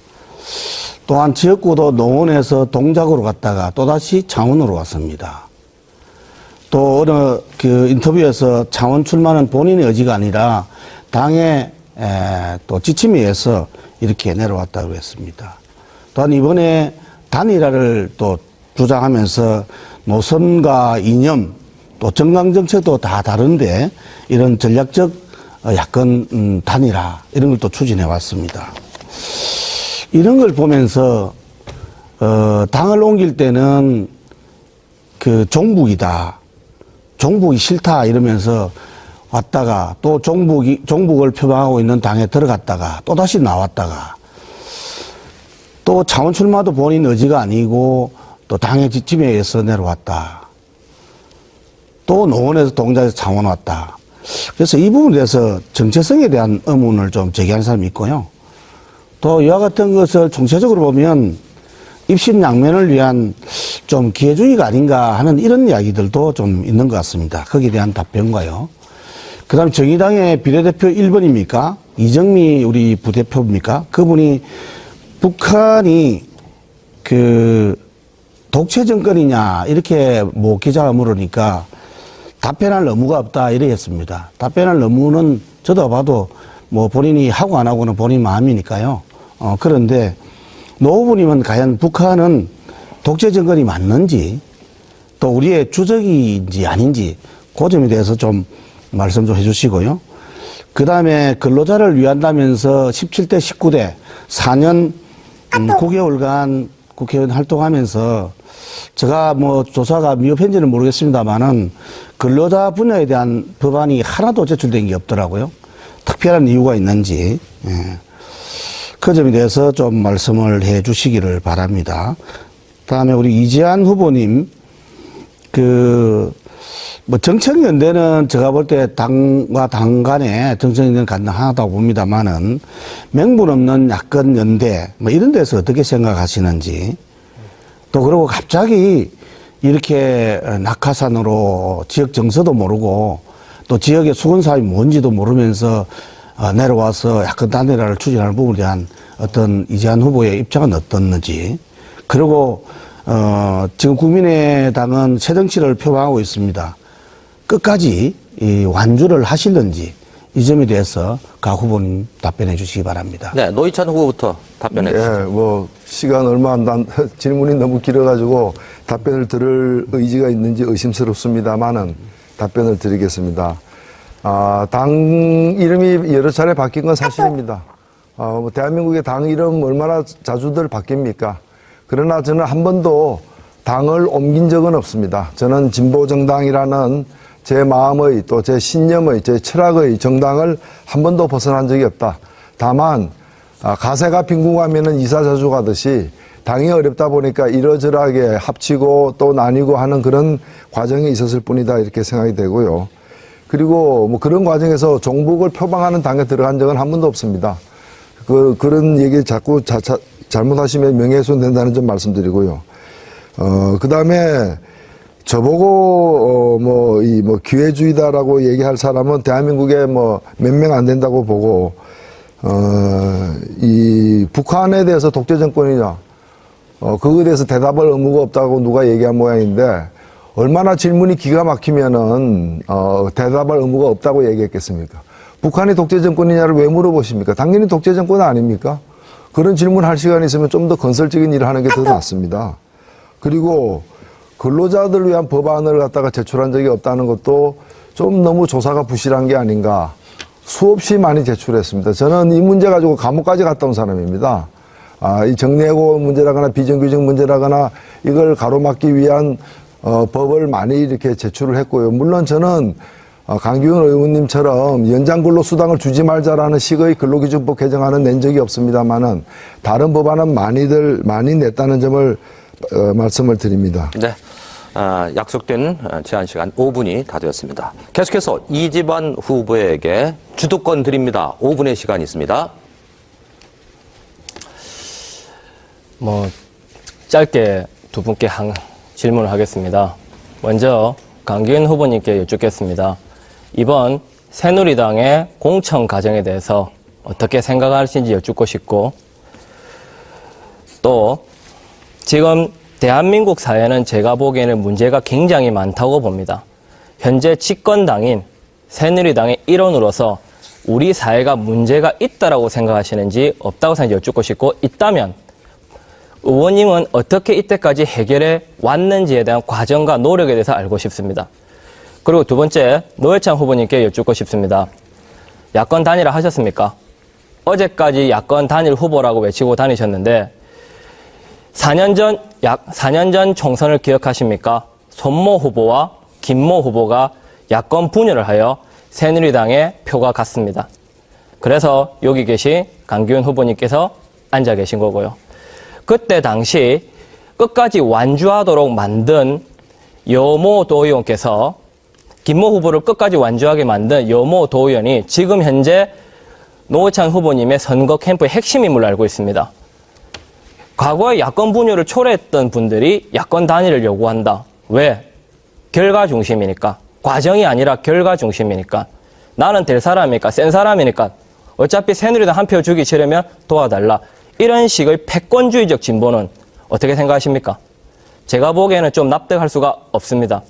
또한 지역구도 농원에서 동작으로 갔다가 또다시 창원으로 왔습니다. 또 어느 그 인터뷰에서 창원 출마는 본인의 의지가 아니라 당의 또 지침에 의해서 이렇게 내려왔다고 했습니다. 또한 이번에 단일화를 또 주장하면서 노선과 이념 또 정강정책도 다 다른데 이런 전략적 약간 단일화 이런 걸 또 추진해 왔습니다. 이런 걸 보면서 당을 옮길 때는 그 종북이다, 종북이 싫다 이러면서 왔다가 또 종북을 표방하고 있는 당에 들어갔다가 또 다시 나왔다가 또 창원 출마도 본인 의지가 아니고 또 당의 지침에 의해서 내려왔다. 또 노원에서 동작에서 창원 왔다. 그래서 이 부분에 대해서 정체성에 대한 의문을 좀 제기하는 사람이 있고요. 또 이와 같은 것을 총체적으로 보면 입신양면을 위한 좀 기회주의가 아닌가 하는 이런 이야기들도 좀 있는 것 같습니다. 거기에 대한 답변과요. 그 다음 정의당의 비례대표 1번입니까? 이정미 우리 부대표입니까? 그분이 북한이 그 독재 정권이냐 이렇게 뭐 기자가 물으니까 답변할 의무가 없다 이래 했습니다. 답변할 의무는 저도 봐도 뭐 본인이 하고 안 하고는 본인 마음이니까요. 그런데 노 후보님은 과연 북한은 독재 정권이 맞는지 또 우리의 주적이인지 아닌지 그 점에 대해서 좀 말씀 좀 해주시고요. 그 다음에 근로자를 위한다면서 17대 19대 4년 9개월간 국회의원 활동하면서 제가 뭐 조사가 미흡한지는 모르겠습니다만은 근로자 분야에 대한 법안이 하나도 제출된 게 없더라고요. 특별한 이유가 있는지. 예. 그 점에 대해서 좀 말씀을 해 주시기를 바랍니다. 다음에 우리 이재한 후보님, 뭐 정책연대는 제가 볼 때 당과 당 간에 정책연대는 가능하다고 봅니다만은 명분 없는 야권 연대, 뭐 이런 데서 어떻게 생각하시는지 또 그리고 갑자기 이렇게 낙하산으로 지역 정서도 모르고 또 지역의 수건사업이 뭔지도 모르면서 내려와서 야권 단일화를 추진하는 부분에 대한 어떤 이재한 후보의 입장은 어떻는지 그리고 지금 국민의당은 새정치를 표방하고 있습니다. 끝까지 이 완주를 하실는지 이 점에 대해서 각 후보님 답변해 주시기 바랍니다. 네, 노회찬 후보부터 답변해 주시죠. 예, 뭐 시간 얼마 안 난 질문이 너무 길어가지고 답변을 들을 의지가 있는지 의심스럽습니다만은 답변을 드리겠습니다. 당 이름이 여러 차례 바뀐 건 사실입니다. 뭐 대한민국의 당 이름 얼마나 자주들 바뀝니까? 그러나 저는 한 번도 당을 옮긴 적은 없습니다. 저는 진보정당이라는 제 마음의 또 제 신념의 제 철학의 정당을 한 번도 벗어난 적이 없다. 다만 가세가 빈궁하면은 이사자주 가듯이 당이 어렵다 보니까 이러저러하게 합치고 또 나뉘고 하는 그런 과정이 있었을 뿐이다 이렇게 생각이 되고요. 그리고 뭐 그런 과정에서 종북을 표방하는 당에 들어간 적은 한 번도 없습니다. 그런 얘기 자꾸 잘못하시면 명예훼손 된다는 점 말씀드리고요. 그 다음에 저보고 뭐 기회주의다라고 얘기할 사람은 대한민국에 뭐 몇 명 안 된다고 보고 이 북한에 대해서 독재 정권이냐 그거에 대해서 대답할 의무가 없다고 누가 얘기한 모양인데 얼마나 질문이 기가 막히면은 대답할 의무가 없다고 얘기했겠습니까? 북한이 독재 정권이냐를 왜 물어보십니까? 당연히 독재 정권 아닙니까? 그런 질문할 시간이 있으면 좀 더 건설적인 일을 하는 게 더 낫습니다. 그리고 근로자들을 위한 법안을 갖다가 제출한 적이 없다는 것도 좀 너무 조사가 부실한 게 아닌가. 수없이 많이 제출했습니다. 저는 이 문제 가지고 감옥까지 갔다 온 사람입니다. 이 정리해고 문제라거나 비정규직 문제라거나 이걸 가로막기 위한 법을 많이 이렇게 제출을 했고요. 물론 저는 강기훈 의원님처럼 연장근로수당을 주지 말자라는 식의 근로기준법 개정안은 낸 적이 없습니다만은 다른 법안은 많이 냈다는 점을 말씀을 드립니다. 네. 약속된 제한 시간 5분이 다 되었습니다. 계속해서 이지반 후보에게 주도권 드립니다. 5분의 시간이 있습니다. 뭐 짧게 두 분께 질문을 하겠습니다. 먼저 강기훈 후보님께 여쭙겠습니다. 이번 새누리당의 공천 과정에 대해서 어떻게 생각하시는지 여쭙고 싶고 또 지금 대한민국 사회는 제가 보기에는 문제가 굉장히 많다고 봅니다. 현재 집권당인 새누리당의 일원으로서 우리 사회가 문제가 있다라고 생각하시는지 없다고 생각하시는지 여쭙고 싶고 있다면 의원님은 어떻게 이때까지 해결해 왔는지에 대한 과정과 노력에 대해서 알고 싶습니다. 그리고 두 번째 노회찬 후보님께 여쭙고 싶습니다. 야권 단일화 하셨습니까? 어제까지 야권 단일 후보라고 외치고 다니셨는데 4년 전 총선을 기억하십니까? 손모 후보와 김모 후보가 야권 분열을 하여 새누리당의 표가 갔습니다. 그래서 여기 계신 강기훈 후보님께서 앉아 계신 거고요. 그때 당시 끝까지 완주하도록 만든 여모 도의원께서 김모 후보를 끝까지 완주하게 만든 여모 도의원이 지금 현재 노회찬 후보님의 선거 캠프의 핵심 인물로 알고 있습니다. 과거에 야권 분열을 초래했던 분들이 야권 단일을 요구한다. 왜? 결과 중심이니까. 과정이 아니라 결과 중심이니까. 나는 될 사람이니까, 센 사람이니까. 어차피 새누리당 한 표 주기 싫으면 도와달라. 이런 식의 패권주의적 진보는 어떻게 생각하십니까? 제가 보기에는 좀 납득할 수가 없습니다.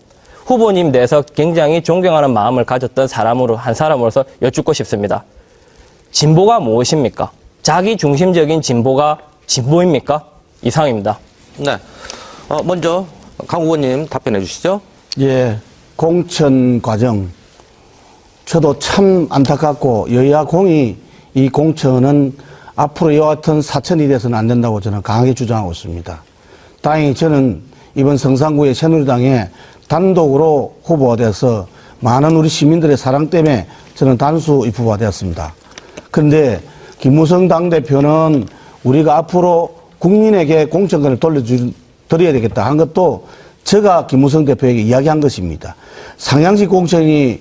후보님 내에서 굉장히 존경하는 마음을 가졌던 한 사람으로서 여쭙고 싶습니다. 진보가 무엇입니까? 자기 중심적인 진보가 진보입니까? 이상입니다. 네. 먼저 강 후보님 답변해 주시죠. 예, 공천 과정. 저도 참 안타깝고 여야 공이 이 공천은 앞으로 이와 같은 사천이 돼서는 안 된다고 저는 강하게 주장하고 있습니다. 다행히 저는 이번 성산구의 새누리당에 단독으로 후보가 돼서 많은 우리 시민들의 사랑 때문에 저는 단수 후보가 되었습니다. 그런데 김무성 당대표는 우리가 앞으로 국민에게 공천권을 돌려드려야 되겠다 한 것도 제가 김무성 대표에게 이야기한 것입니다. 상향식 공천이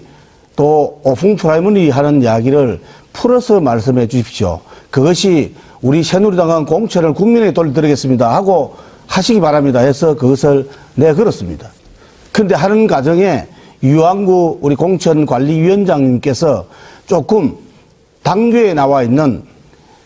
또 오픈 프라이머리 하는 이야기를 풀어서 말씀해 주십시오. 그것이 우리 새누리당은 공천을 국민에게 돌려드리겠습니다 하고 하시기 바랍니다 해서 그것을 내걸었습니다. 그런데 하는 과정에 유한구 우리 공천관리위원장님께서 조금 당규에 나와 있는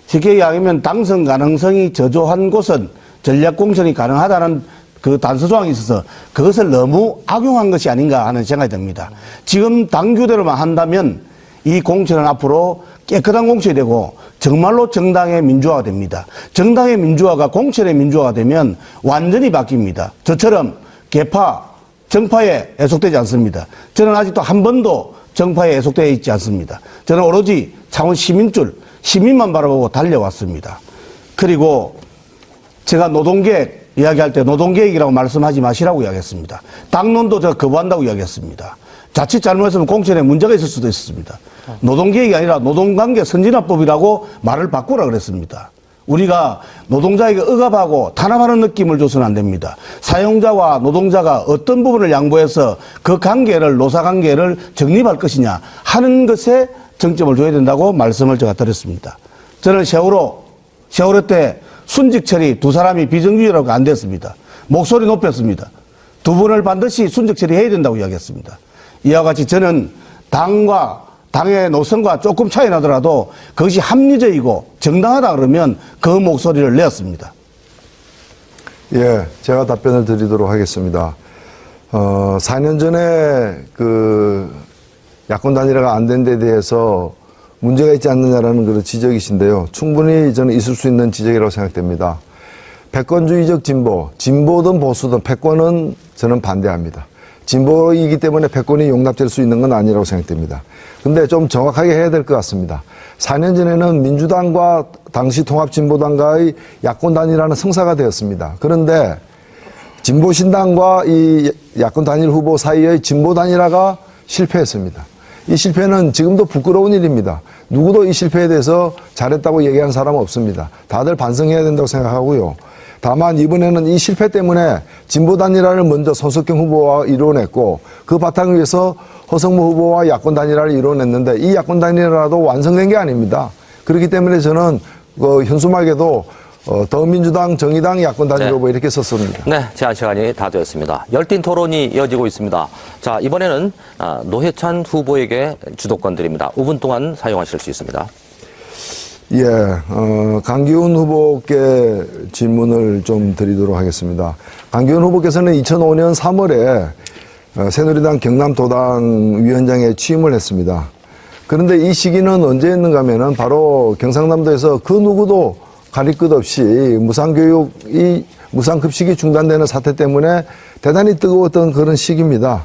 쉽게 이야기하면 당선 가능성이 저조한 곳은 전략공천이 가능하다는 그 단서 조항이 있어서 그것을 너무 악용한 것이 아닌가 하는 생각이 듭니다. 지금 당규대로만 한다면 이 공천은 앞으로 깨끗한 공천이 되고 정말로 정당의 민주화가 됩니다. 정당의 민주화가 공천의 민주화가 되면 완전히 바뀝니다. 저처럼 개파, 정파에 애속되지 않습니다. 저는 아직도 한 번도 정파에 애속되어 있지 않습니다. 저는 오로지 창원 시민만 바라보고 달려왔습니다. 그리고 제가 노동계획 이야기할 때 노동계획이라고 말씀하지 마시라고 이야기했습니다. 당론도 제가 거부한다고 이야기했습니다. 자칫 잘못했으면 공천에 문제가 있을 수도 있습니다. 노동계획이 아니라 노동관계 선진화법이라고 말을 바꾸라 그랬습니다. 우리가 노동자에게 억압하고 탄압하는 느낌을 줘서는 안 됩니다. 사용자와 노동자가 어떤 부분을 양보해서 그 관계를, 노사관계를 정립할 것이냐 하는 것에 정점을 줘야 된다고 말씀을 제가 드렸습니다. 저는 세월호 때 순직처리 두 사람이 비정규직이라고 안 됐습니다. 목소리 높였습니다. 두 분을 반드시 순직처리해야 된다고 이야기했습니다. 이와 같이 저는 당의 노선과 조금 차이 나더라도 그것이 합리적이고 정당하다 그러면 그 목소리를 내었습니다. 예, 제가 답변을 드리도록 하겠습니다. 4년 전에 그 야권 단일화가 안 된 데 대해서 문제가 있지 않느냐라는 그런 지적이신데요. 충분히 저는 있을 수 있는 지적이라고 생각됩니다. 패권주의적 진보든 보수든 패권은 저는 반대합니다. 진보이기 때문에 패권이 용납될 수 있는 건 아니라고 생각됩니다. 근데 좀 정확하게 해야 될 것 같습니다. 4년 전에는 민주당과 당시 통합진보당과의 야권 단일화는 성사가 되었습니다. 그런데 진보신당과 이 야권 단일 후보 사이의 진보 단일화가 실패했습니다. 이 실패는 지금도 부끄러운 일입니다. 누구도 이 실패에 대해서 잘했다고 얘기하는 사람은 없습니다. 다들 반성해야 된다고 생각하고요. 다만 이번에는 이 실패 때문에 진보 단일화를 먼저 손석경 후보와 이뤄냈고 그 바탕 위에서 허성무 후보와 야권 단일화를 이뤄냈는데 이 야권 단일화도 완성된 게 아닙니다. 그렇기 때문에 저는 현수막에도 더민주당, 정의당 야권 단일 후보 이렇게 썼습니다. 네, 제한 시간이 다 되었습니다. 열띤 토론이 이어지고 있습니다. 자, 이번에는 노회찬 후보에게 주도권 드립니다. 5분 동안 사용하실 수 있습니다. 예, 강기훈 후보께 질문을 좀 드리도록 하겠습니다. 강기훈 후보께서는 2005년 3월에 새누리당 경남도당 위원장에 취임을 했습니다. 그런데 이 시기는 언제였는가 하면은 바로 경상남도에서 그 누구도 가릴 것 없이 무상급식이 중단되는 사태 때문에 대단히 뜨거웠던 그런 시기입니다.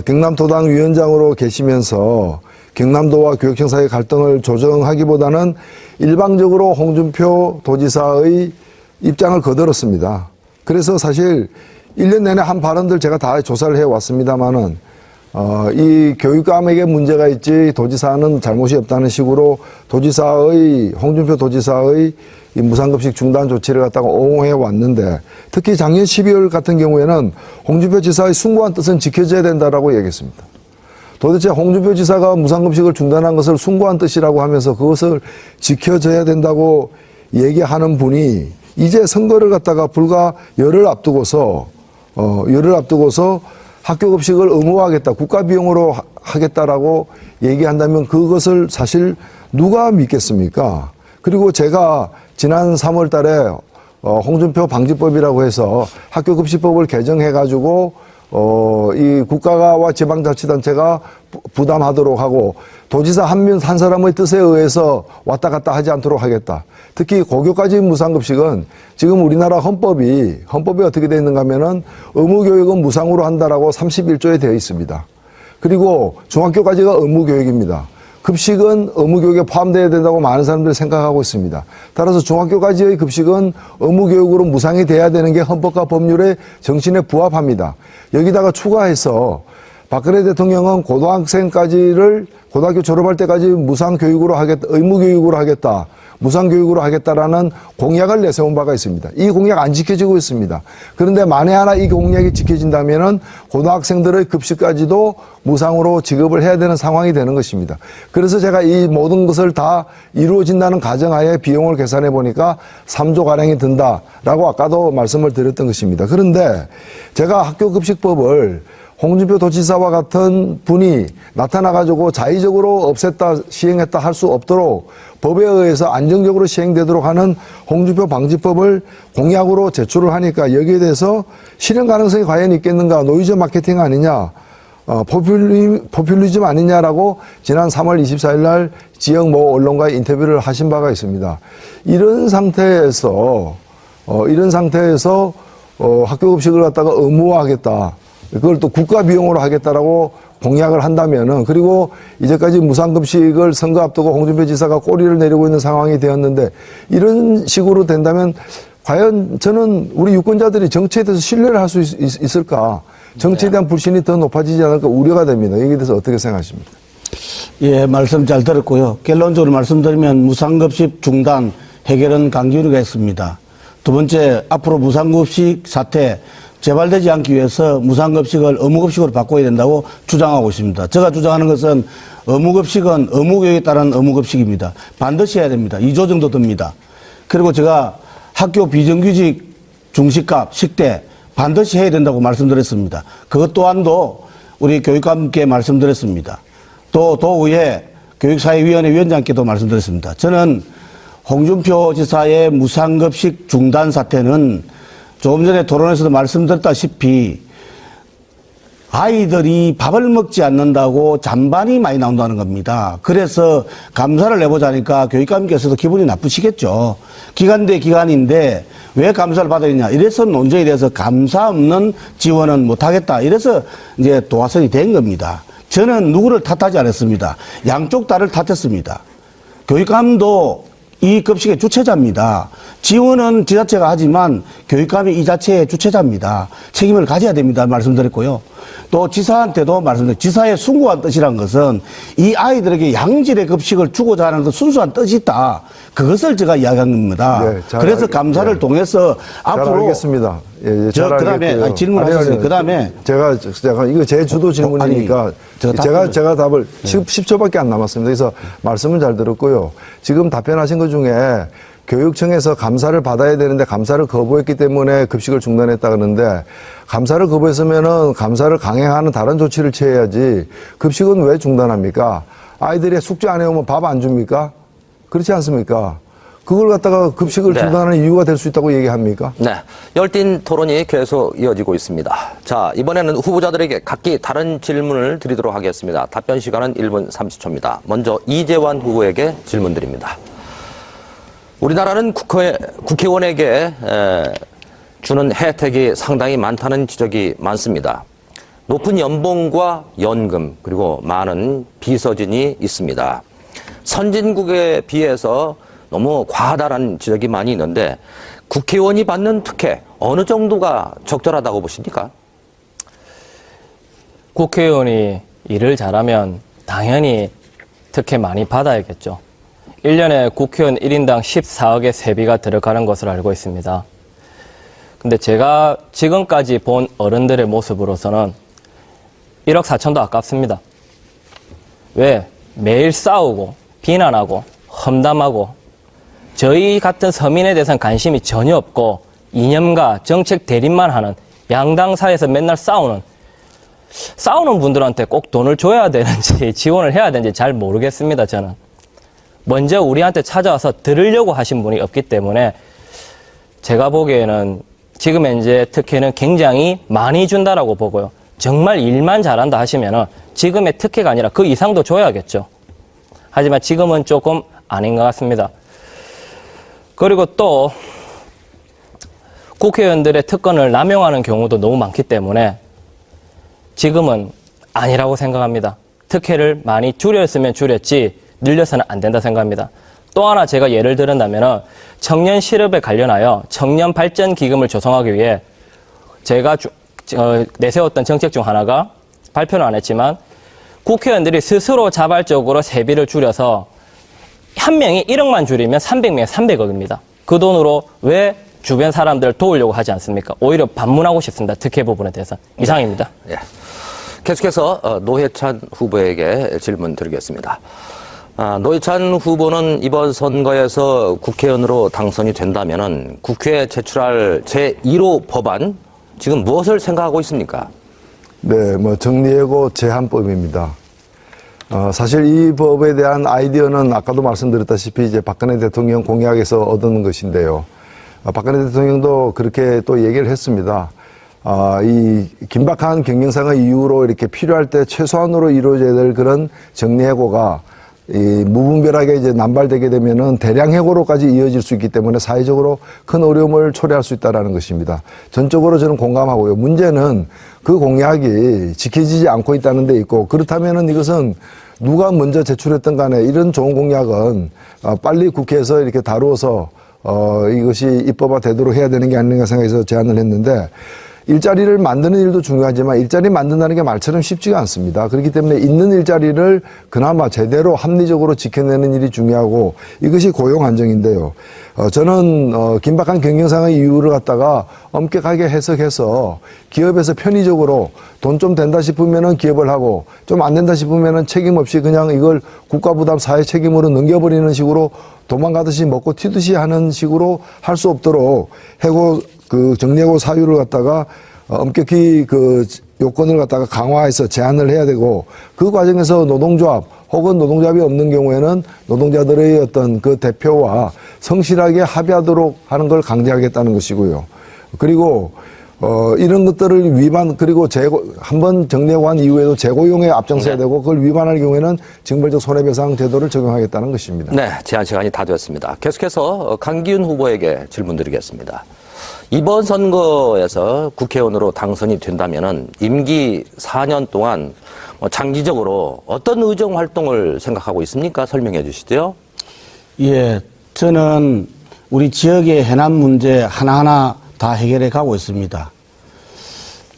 경남도당 위원장으로 계시면서 경남도와 교육청 사이의 갈등을 조정하기보다는 일방적으로 홍준표 도지사의 입장을 거들었습니다. 그래서 사실 1년 내내 한 발언들 제가 다 조사를 해왔습니다만은 이 교육감에게 문제가 있지 도지사는 잘못이 없다는 식으로 홍준표 도지사의 이 무상급식 중단 조치를 갖다가 옹호해 왔는데 특히 작년 12월 같은 경우에는 홍준표 지사의 숭고한 뜻은 지켜져야 된다라고 얘기했습니다. 도대체 홍준표 지사가 무상급식을 중단한 것을 숭고한 뜻이라고 하면서 그것을 지켜져야 된다고 얘기하는 분이 이제 선거를 갖다가 불과 열흘 앞두고서 학교 급식을 의무화하겠다, 국가 비용으로 하겠다라고 얘기한다면 그것을 사실 누가 믿겠습니까? 그리고 제가 지난 3월 달에 홍준표 방지법이라고 해서 학교급식법을 개정해가지고 이 국가와 지방자치단체가 부담하도록 하고 도지사 한 사람의 뜻에 의해서 왔다 갔다 하지 않도록 하겠다. 특히 고교까지 무상급식은 지금 우리나라 헌법이 어떻게 되어 있는가 하면은 의무교육은 무상으로 한다라고 31조에 되어 있습니다. 그리고 중학교까지가 의무교육입니다. 급식은 의무교육에 포함되어야 된다고 많은 사람들이 생각하고 있습니다. 따라서 중학교까지의 급식은 의무교육으로 무상이 돼야 되는 게 헌법과 법률의 정신에 부합합니다. 여기다가 추가해서 박근혜 대통령은 고등학교 졸업할 때까지 무상교육으로 하겠다, 의무교육으로 하겠다, 무상교육으로 하겠다라는 공약을 내세운 바가 있습니다. 이 공약 안 지켜지고 있습니다. 그런데 만에 하나 이 공약이 지켜진다면은 고등학생들의 급식까지도 무상으로 지급을 해야 되는 상황이 되는 것입니다. 그래서 제가 이 모든 것을 다 이루어진다는 가정하에 비용을 계산해 보니까 3조가량이 든다라고 아까도 말씀을 드렸던 것입니다. 그런데 제가 학교급식법을 홍준표 도지사와 같은 분이 나타나가지고 자의적으로 없앴다, 시행했다 할 수 없도록 법에 의해서 안정적으로 시행되도록 하는 홍준표 방지법을 공약으로 제출을 하니까 여기에 대해서 실현 가능성이 과연 있겠는가, 노이즈 마케팅 아니냐, 포퓰리즘 아니냐라고 지난 3월 24일 날 지역 모 언론과의 인터뷰를 하신 바가 있습니다. 이런 상태에서 학교급식을 갖다가 의무화하겠다. 그걸 또 국가 비용으로 하겠다라고 공약을 한다면은, 그리고 이제까지 무상급식을 선거 앞두고 홍준표 지사가 꼬리를 내리고 있는 상황이 되었는데, 이런 식으로 된다면 과연 저는 우리 유권자들이 정치에 대해서 신뢰를 할 수 있을까? 정치에 대한 불신이 더 높아지지 않을까 우려가 됩니다. 여기에 대해서 어떻게 생각하십니까? 예, 말씀 잘 들었고요. 결론적으로 말씀드리면 무상급식 중단 해결은 강기훈이가 했습니다. 두 번째, 앞으로 무상급식 사태 재발되지 않기 위해서 무상급식을 의무급식으로 바꿔야 된다고 주장하고 있습니다. 제가 주장하는 것은 의무급식은 의무교육에 따른 의무급식입니다. 반드시 해야 됩니다. 2조 정도 듭니다. 그리고 제가 학교 비정규직 중식값, 식대 반드시 해야 된다고 말씀드렸습니다. 그것 또한도 우리 교육감께 말씀드렸습니다. 또 도의회 교육사회위원회 위원장께도 말씀드렸습니다. 저는 홍준표 지사의 무상급식 중단 사태는 조금 전에 토론에서도 말씀드렸다시피 아이들이 밥을 먹지 않는다고 잔반이 많이 나온다는 겁니다. 그래서 감사를 내보자니까 교육감께서도 기분이 나쁘시겠죠. 기간 대 기간인데 왜 감사를 받아야 되냐. 이래서 논쟁에 대해서 감사 없는 지원은 못하겠다. 이래서 이제 도화선이 된 겁니다. 저는 누구를 탓하지 않았습니다. 양쪽 다를 탓했습니다. 교육감도 이 급식의 주체자입니다. 지원은 지자체가 하지만 교육감이 이 자체의 주체자입니다. 책임을 가져야 됩니다. 말씀드렸고요. 또 지사한테도 말씀드렸고, 지사의 숭고한 뜻이란 것은 이 아이들에게 양질의 급식을 주고자 하는 그 순수한 뜻이 있다. 그것을 제가 이야기한 겁니다. 네, 그래서 감사를 통해서 앞으로. 알겠습니다. 예, 그다음에 질문하셨어요. 그다음에 제가 이거 제 주도 질문이니까 제가 답을 10초밖에 안 남았습니다. 그래서 말씀은 잘 들었고요. 지금 답변하신 것 중에 교육청에서 감사를 받아야 되는데 감사를 거부했기 때문에 급식을 중단했다 그러는데, 감사를 거부했으면은 감사를 강행하는 다른 조치를 취해야지 급식은 왜 중단합니까? 아이들이 숙제 안 해오면 밥 안 줍니까? 그렇지 않습니까? 그걸 갖다가 급식을 중단하는 이유가 될 수 있다고 얘기합니까? 네. 열띤 토론이 계속 이어지고 있습니다. 자, 이번에는 후보자들에게 각기 다른 질문을 드리도록 하겠습니다. 답변 시간은 1분 30초입니다. 먼저 이재환 후보에게 질문 드립니다. 우리나라는 국회의원에게 주는 혜택이 상당히 많다는 지적이 많습니다. 높은 연봉과 연금, 그리고 많은 비서진이 있습니다. 선진국에 비해서 너무 과하다는 지적이 많이 있는데, 국회의원이 받는 특혜 어느 정도가 적절하다고 보십니까? 국회의원이 일을 잘하면 당연히 특혜 많이 받아야겠죠. 1년에 국회의원 1인당 14억의 세비가 들어가는 것으로 알고 있습니다. 근데 제가 지금까지 본 어른들의 모습으로서는 1억 4천도 아깝습니다. 왜? 매일 싸우고 비난하고 험담하고 저희 같은 서민에 대해서는 관심이 전혀 없고 이념과 정책 대립만 하는 양당 사이에서 맨날 싸우는 분들한테 꼭 돈을 줘야 되는지 지원을 해야 되는지 잘 모르겠습니다. 저는 먼저 우리한테 찾아와서 들으려고 하신 분이 없기 때문에 제가 보기에는 지금 현재 특혜는 굉장히 많이 준다라고 보고요. 정말 일만 잘한다 하시면은 지금의 특혜가 아니라 그 이상도 줘야겠죠. 하지만 지금은 조금 아닌 것 같습니다. 그리고 또 국회의원들의 특권을 남용하는 경우도 너무 많기 때문에 지금은 아니라고 생각합니다. 특혜를 많이 줄였으면 줄였지 늘려서는 안 된다 생각합니다. 또 하나 제가 예를 들은다면 청년 실업에 관련하여 청년 발전 기금을 조성하기 위해 제가 내세웠던 정책 중 하나가 발표는 안 했지만 국회의원들이 스스로 자발적으로 세비를 줄여서 한 명이 1억만 줄이면 300명에 300억입니다. 그 돈으로 왜 주변 사람들을 도우려고 하지 않습니까? 오히려 반문하고 싶습니다. 특혜 부분에 대해서. 이상입니다. 예. 계속해서 노회찬 후보에게 질문 드리겠습니다. 노회찬 후보는 이번 선거에서 국회의원으로 당선이 된다면은 국회에 제출할 제1호 법안 지금 무엇을 생각하고 있습니까? 네, 정리해고 제한법입니다. 사실 이 법에 대한 아이디어는 아까도 말씀드렸다시피 이제 박근혜 대통령 공약에서 얻은 것인데요. 박근혜 대통령도 그렇게 또 얘기를 했습니다. 이 긴박한 경영상의 이유로 이렇게 필요할 때 최소한으로 이루어져야 될 그런 정리해고가 이 무분별하게 이제 남발되게 되면은 대량 해고로까지 이어질 수 있기 때문에 사회적으로 큰 어려움을 초래할 수 있다라는 것입니다. 전적으로 저는 공감하고요. 문제는 그 공약이 지켜지지 않고 있다는 데 있고, 그렇다면은 이것은 누가 먼저 제출했던 간에 이런 좋은 공약은 빨리 국회에서 이렇게 다루어서 이것이 입법화 되도록 해야 되는 게 아닌가 생각해서 제안을 했는데, 일자리를 만드는 일도 중요하지만 일자리 만든다는 게 말처럼 쉽지가 않습니다. 그렇기 때문에 있는 일자리를 그나마 제대로 합리적으로 지켜내는 일이 중요하고, 이것이 고용 안정인데요. 저는 긴박한 경영상의 이유를 갖다가 엄격하게 해석해서 기업에서 편의적으로 돈 좀 된다 싶으면은 기업을 하고, 좀 안 된다 싶으면은 책임 없이 그냥 이걸 국가 부담 사회 책임으로 넘겨버리는 식으로 도망가듯이 먹고 튀듯이 하는 식으로 할 수 없도록 정리해고 사유를 갖다가 엄격히 요건을 갖다가 강화해서 제한을 해야 되고, 그 과정에서 노동조합 혹은 노동조합이 없는 경우에는 노동자들의 어떤 그 대표와 성실하게 합의하도록 하는 걸 강제하겠다는 것이고요. 그리고 이런 것들을 그리고 한번 정리해고한 이후에도 재고용에 앞장서야 되고, 그걸 위반할 경우에는 징벌적 손해배상 제도를 적용하겠다는 것입니다. 네, 제한 시간이 다 되었습니다. 계속해서 강기훈 후보에게 질문 드리겠습니다. 이번 선거에서 국회의원으로 당선이 된다면은 임기 4년 동안 장기적으로 어떤 의정 활동을 생각하고 있습니까? 설명해 주시죠. 예, 저는 우리 지역의 해남 문제 하나하나 다 해결해 가고 있습니다.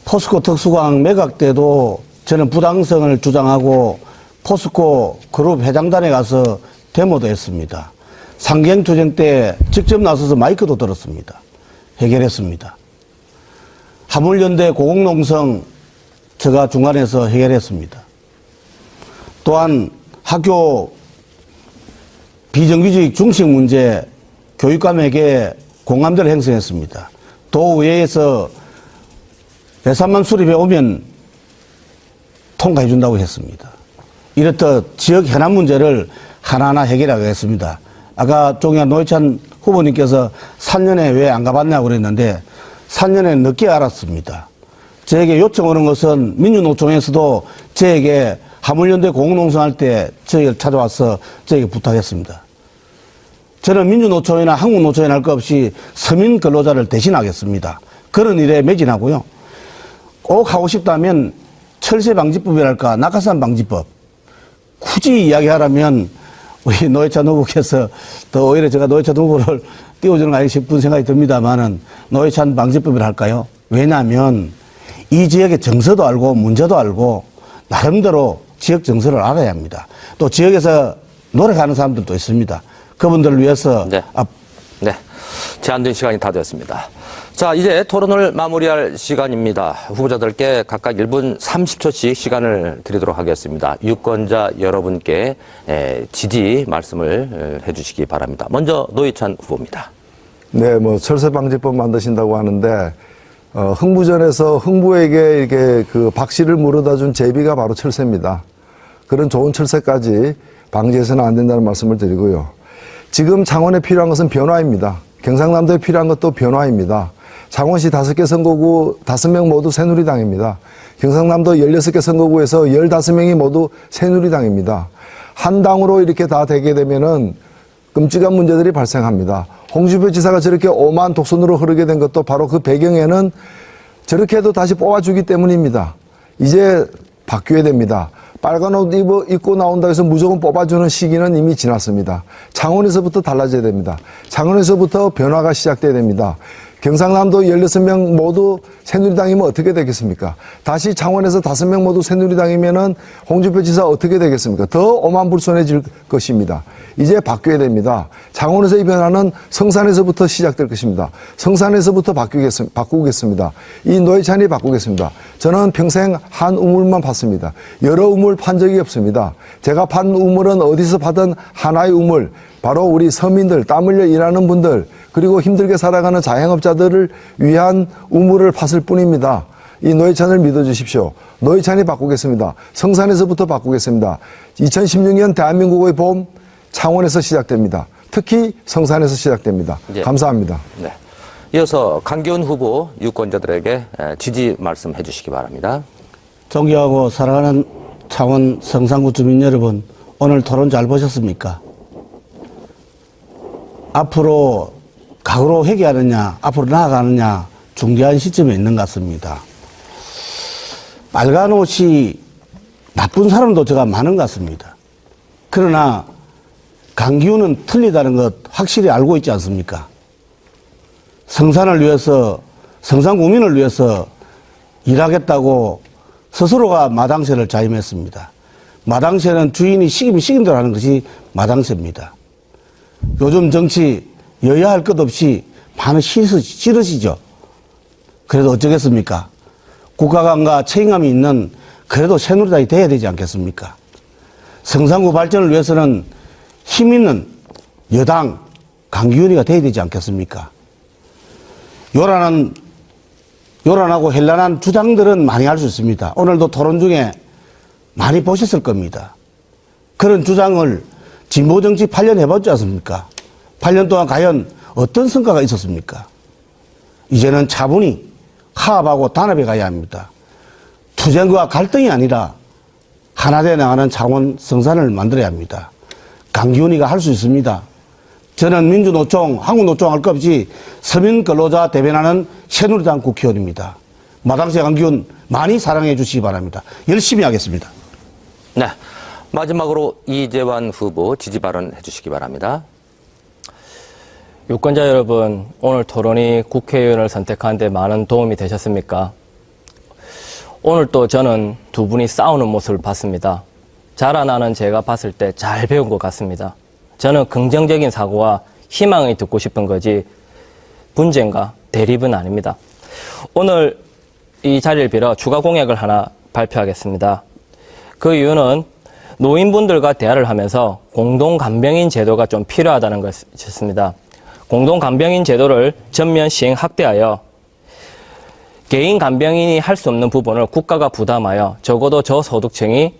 포스코 특수광 매각 때도 저는 부당성을 주장하고 포스코 그룹 회장단에 가서 데모도 했습니다. 상경투쟁 때 직접 나서서 마이크도 들었습니다. 해결했습니다. 하물연대 고공농성 제가 중간에서 해결했습니다. 또한 학교 비정규직 중식 문제 교육감에게 공감대를 형성했습니다. 도의회에서 예산만 수립해 오면 통과해 준다고 했습니다. 이렇듯 지역 현안 문제를 하나하나 해결하겠습니다. 아까 종현 노회찬 후보님께서 3년에 왜 안 가봤냐고 그랬는데 3년에 늦게 알았습니다. 저에게 요청 오는 것은 민주노총에서도 저에게 하물연대 공농성할 때 저희를 찾아와서 저에게 부탁했습니다. 저는 민주노총이나 한국노총이나 할 것 없이 서민 근로자를 대신하겠습니다. 그런 일에 매진하고요. 꼭 하고 싶다면 철새방지법이랄까 낙하산방지법 굳이 이야기하라면 우리 노회찬 후보께서 더 오히려 제가 노회찬 후보를 띄워주는 거 아닌가 싶은 생각이 듭니다만은 노회찬 방지법을 할까요? 왜냐하면 이 지역의 정서도 알고 문제도 알고 나름대로 지역 정서를 알아야 합니다. 또 지역에서 노력하는 사람들도 있습니다. 그분들을 위해서 네. 제한된 시간이 다 됐습니다. 자, 이제 토론을 마무리할 시간입니다. 후보자들께 각각 1분 30초씩 시간을 드리도록 하겠습니다. 유권자 여러분께 지지 말씀을 해주시기 바랍니다. 먼저 노회찬 후보입니다. 네, 뭐 철새방지법 만드신다고 하는데 흥부전에서 흥부에게 이렇게 그 박씨를 물어다 준 제비가 바로 철새입니다. 그런 좋은 철새까지 방지해서는 안 된다는 말씀을 드리고요. 지금 창원에 필요한 것은 변화입니다. 경상남도에 필요한 것도 변화입니다. 창원시 5개 선거구 5명 모두 새누리당입니다. 경상남도 16개 선거구에서 15명이 모두 새누리당입니다. 한 당으로 이렇게 다 되게 되면은 끔찍한 문제들이 발생합니다. 홍준표 지사가 저렇게 오만 독선으로 흐르게 된 것도 바로 그 배경에는 저렇게 해도 다시 뽑아주기 때문입니다. 이제 바뀌어야 됩니다. 빨간 옷 입고 나온다 해서 무조건 뽑아주는 시기는 이미 지났습니다. 창원에서부터 달라져야 됩니다. 창원에서부터 변화가 시작돼야 됩니다. 경상남도 16명 모두 새누리당이면 어떻게 되겠습니까? 다시 창원에서 5명 모두 새누리당이면은 홍준표 지사 어떻게 되겠습니까? 더 오만불손해질 것입니다. 이제 바뀌어야 됩니다. 창원에서의 변화는 성산에서부터 시작될 것입니다. 성산에서부터 바꾸겠습니다. 이 노회찬이 바꾸겠습니다. 저는 평생 한 우물만 팠습니다. 여러 우물 판 적이 없습니다. 제가 판 우물은 어디서 파든 하나의 우물, 바로 우리 서민들, 땀 흘려 일하는 분들, 그리고 힘들게 살아가는 자영업자들을 위한 우물을 팠을 뿐입니다. 이 노회찬을 믿어주십시오. 노회찬이 바꾸겠습니다. 성산에서부터 바꾸겠습니다. 2016년 대한민국의 봄 창원에서 시작됩니다. 특히 성산에서 시작됩니다. 예. 감사합니다. 네. 이어서 강기훈 후보 유권자들에게 지지 말씀해 주시기 바랍니다. 존경하고 사랑하는 창원 성산구 주민 여러분, 오늘 토론 잘 보셨습니까? 앞으로 각오로 회귀하느냐, 앞으로 나아가느냐 중대한 시점에 있는 것 같습니다. 빨간 옷이 나쁜 사람도 제가 많은 것 같습니다. 그러나 강기훈은 틀리다는 것 확실히 알고 있지 않습니까? 성산을 위해서, 성산구민을 위해서 일하겠다고 스스로가 마당쇠를 자임했습니다. 마당쇠는 주인이 시키면 시킨 대로 하는 것이 마당쇠입니다. 요즘 정치 여야 할 것 없이 많은 싫으시죠? 그래도 어쩌겠습니까? 국가감과 책임감이 있는 그래도 새누리당이 돼야 되지 않겠습니까? 성산구 발전을 위해서는 힘 있는 여당 강기훈이가 돼야 되지 않겠습니까? 요란하고 현란한 주장들은 많이 할 수 있습니다. 오늘도 토론 중에 많이 보셨을 겁니다. 그런 주장을 진보정치 8년 해봤지 않습니까? 8년 동안 과연 어떤 성과가 있었습니까? 이제는 차분히 화합하고 단합해 가야 합니다. 투쟁과 갈등이 아니라 하나 돼 나가는 창원 성산을 만들어야 합니다. 강기훈이가 할 수 있습니다. 저는 민주노총, 한국노총 할 것 없이 서민 근로자 대변하는 새누리당 국회의원입니다. 마당새 강기훈 많이 사랑해 주시기 바랍니다. 열심히 하겠습니다. 네. 마지막으로 이재환 후보 지지 발언해 주시기 바랍니다. 유권자 여러분, 오늘 토론이 국회의원을 선택하는 데 많은 도움이 되셨습니까? 오늘 또 저는 두 분이 싸우는 모습을 봤습니다. 자라나는 제가 봤을 때 잘 배운 것 같습니다. 저는 긍정적인 사고와 희망이 듣고 싶은 거지 분쟁과 대립은 아닙니다. 오늘 이 자리를 빌어 추가 공약을 하나 발표하겠습니다. 그 이유는 노인분들과 대화를 하면서 공동간병인 제도가 좀 필요하다는 것이었습니다. 공동간병인 제도를 전면 시행 확대하여 개인 간병인이 할 수 없는 부분을 국가가 부담하여 적어도 저소득층이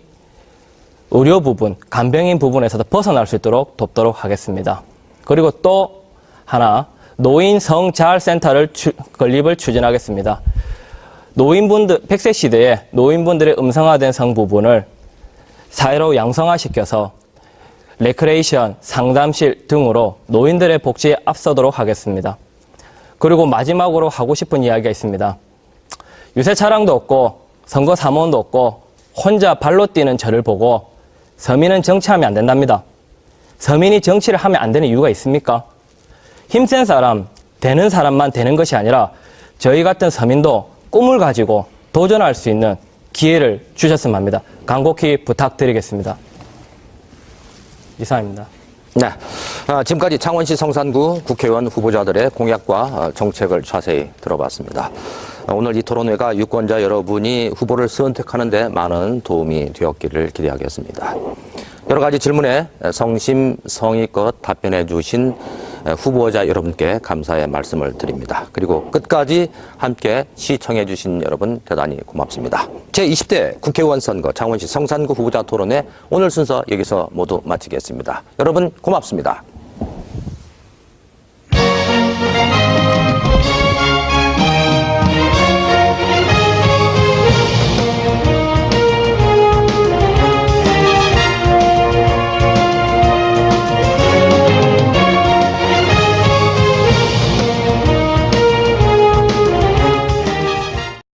의료 부분, 간병인 부분에서도 벗어날 수 있도록 돕도록 하겠습니다. 그리고 또 하나, 노인 성자활센터를 건립을 추진하겠습니다. 노인분들, 100세 시대에 노인분들의 음성화된 성 부분을 사회로 양성화시켜서 레크레이션, 상담실 등으로 노인들의 복지에 앞서도록 하겠습니다. 그리고 마지막으로 하고 싶은 이야기가 있습니다. 유세 차량도 없고 선거 사무원도 없고 혼자 발로 뛰는 저를 보고 서민은 정치하면 안 된답니다. 서민이 정치를 하면 안 되는 이유가 있습니까? 힘센 사람, 되는 사람만 되는 것이 아니라 저희 같은 서민도 꿈을 가지고 도전할 수 있는 기회를 주셨으면 합니다. 간곡히 부탁드리겠습니다. 이상입니다. 네. 지금까지 창원시 성산구 국회의원 후보자들의 공약과 정책을 자세히 들어봤습니다. 오늘 이 토론회가 유권자 여러분이 후보를 선택하는 데 많은 도움이 되었기를 기대하겠습니다. 여러 가지 질문에 성심성의껏 답변해 주신 후보자 여러분께 감사의 말씀을 드립니다. 그리고 끝까지 함께 시청해 주신 여러분 대단히 고맙습니다. 제20대 국회의원 선거 창원시 성산구 후보자 토론회 오늘 순서 여기서 모두 마치겠습니다. 여러분 고맙습니다.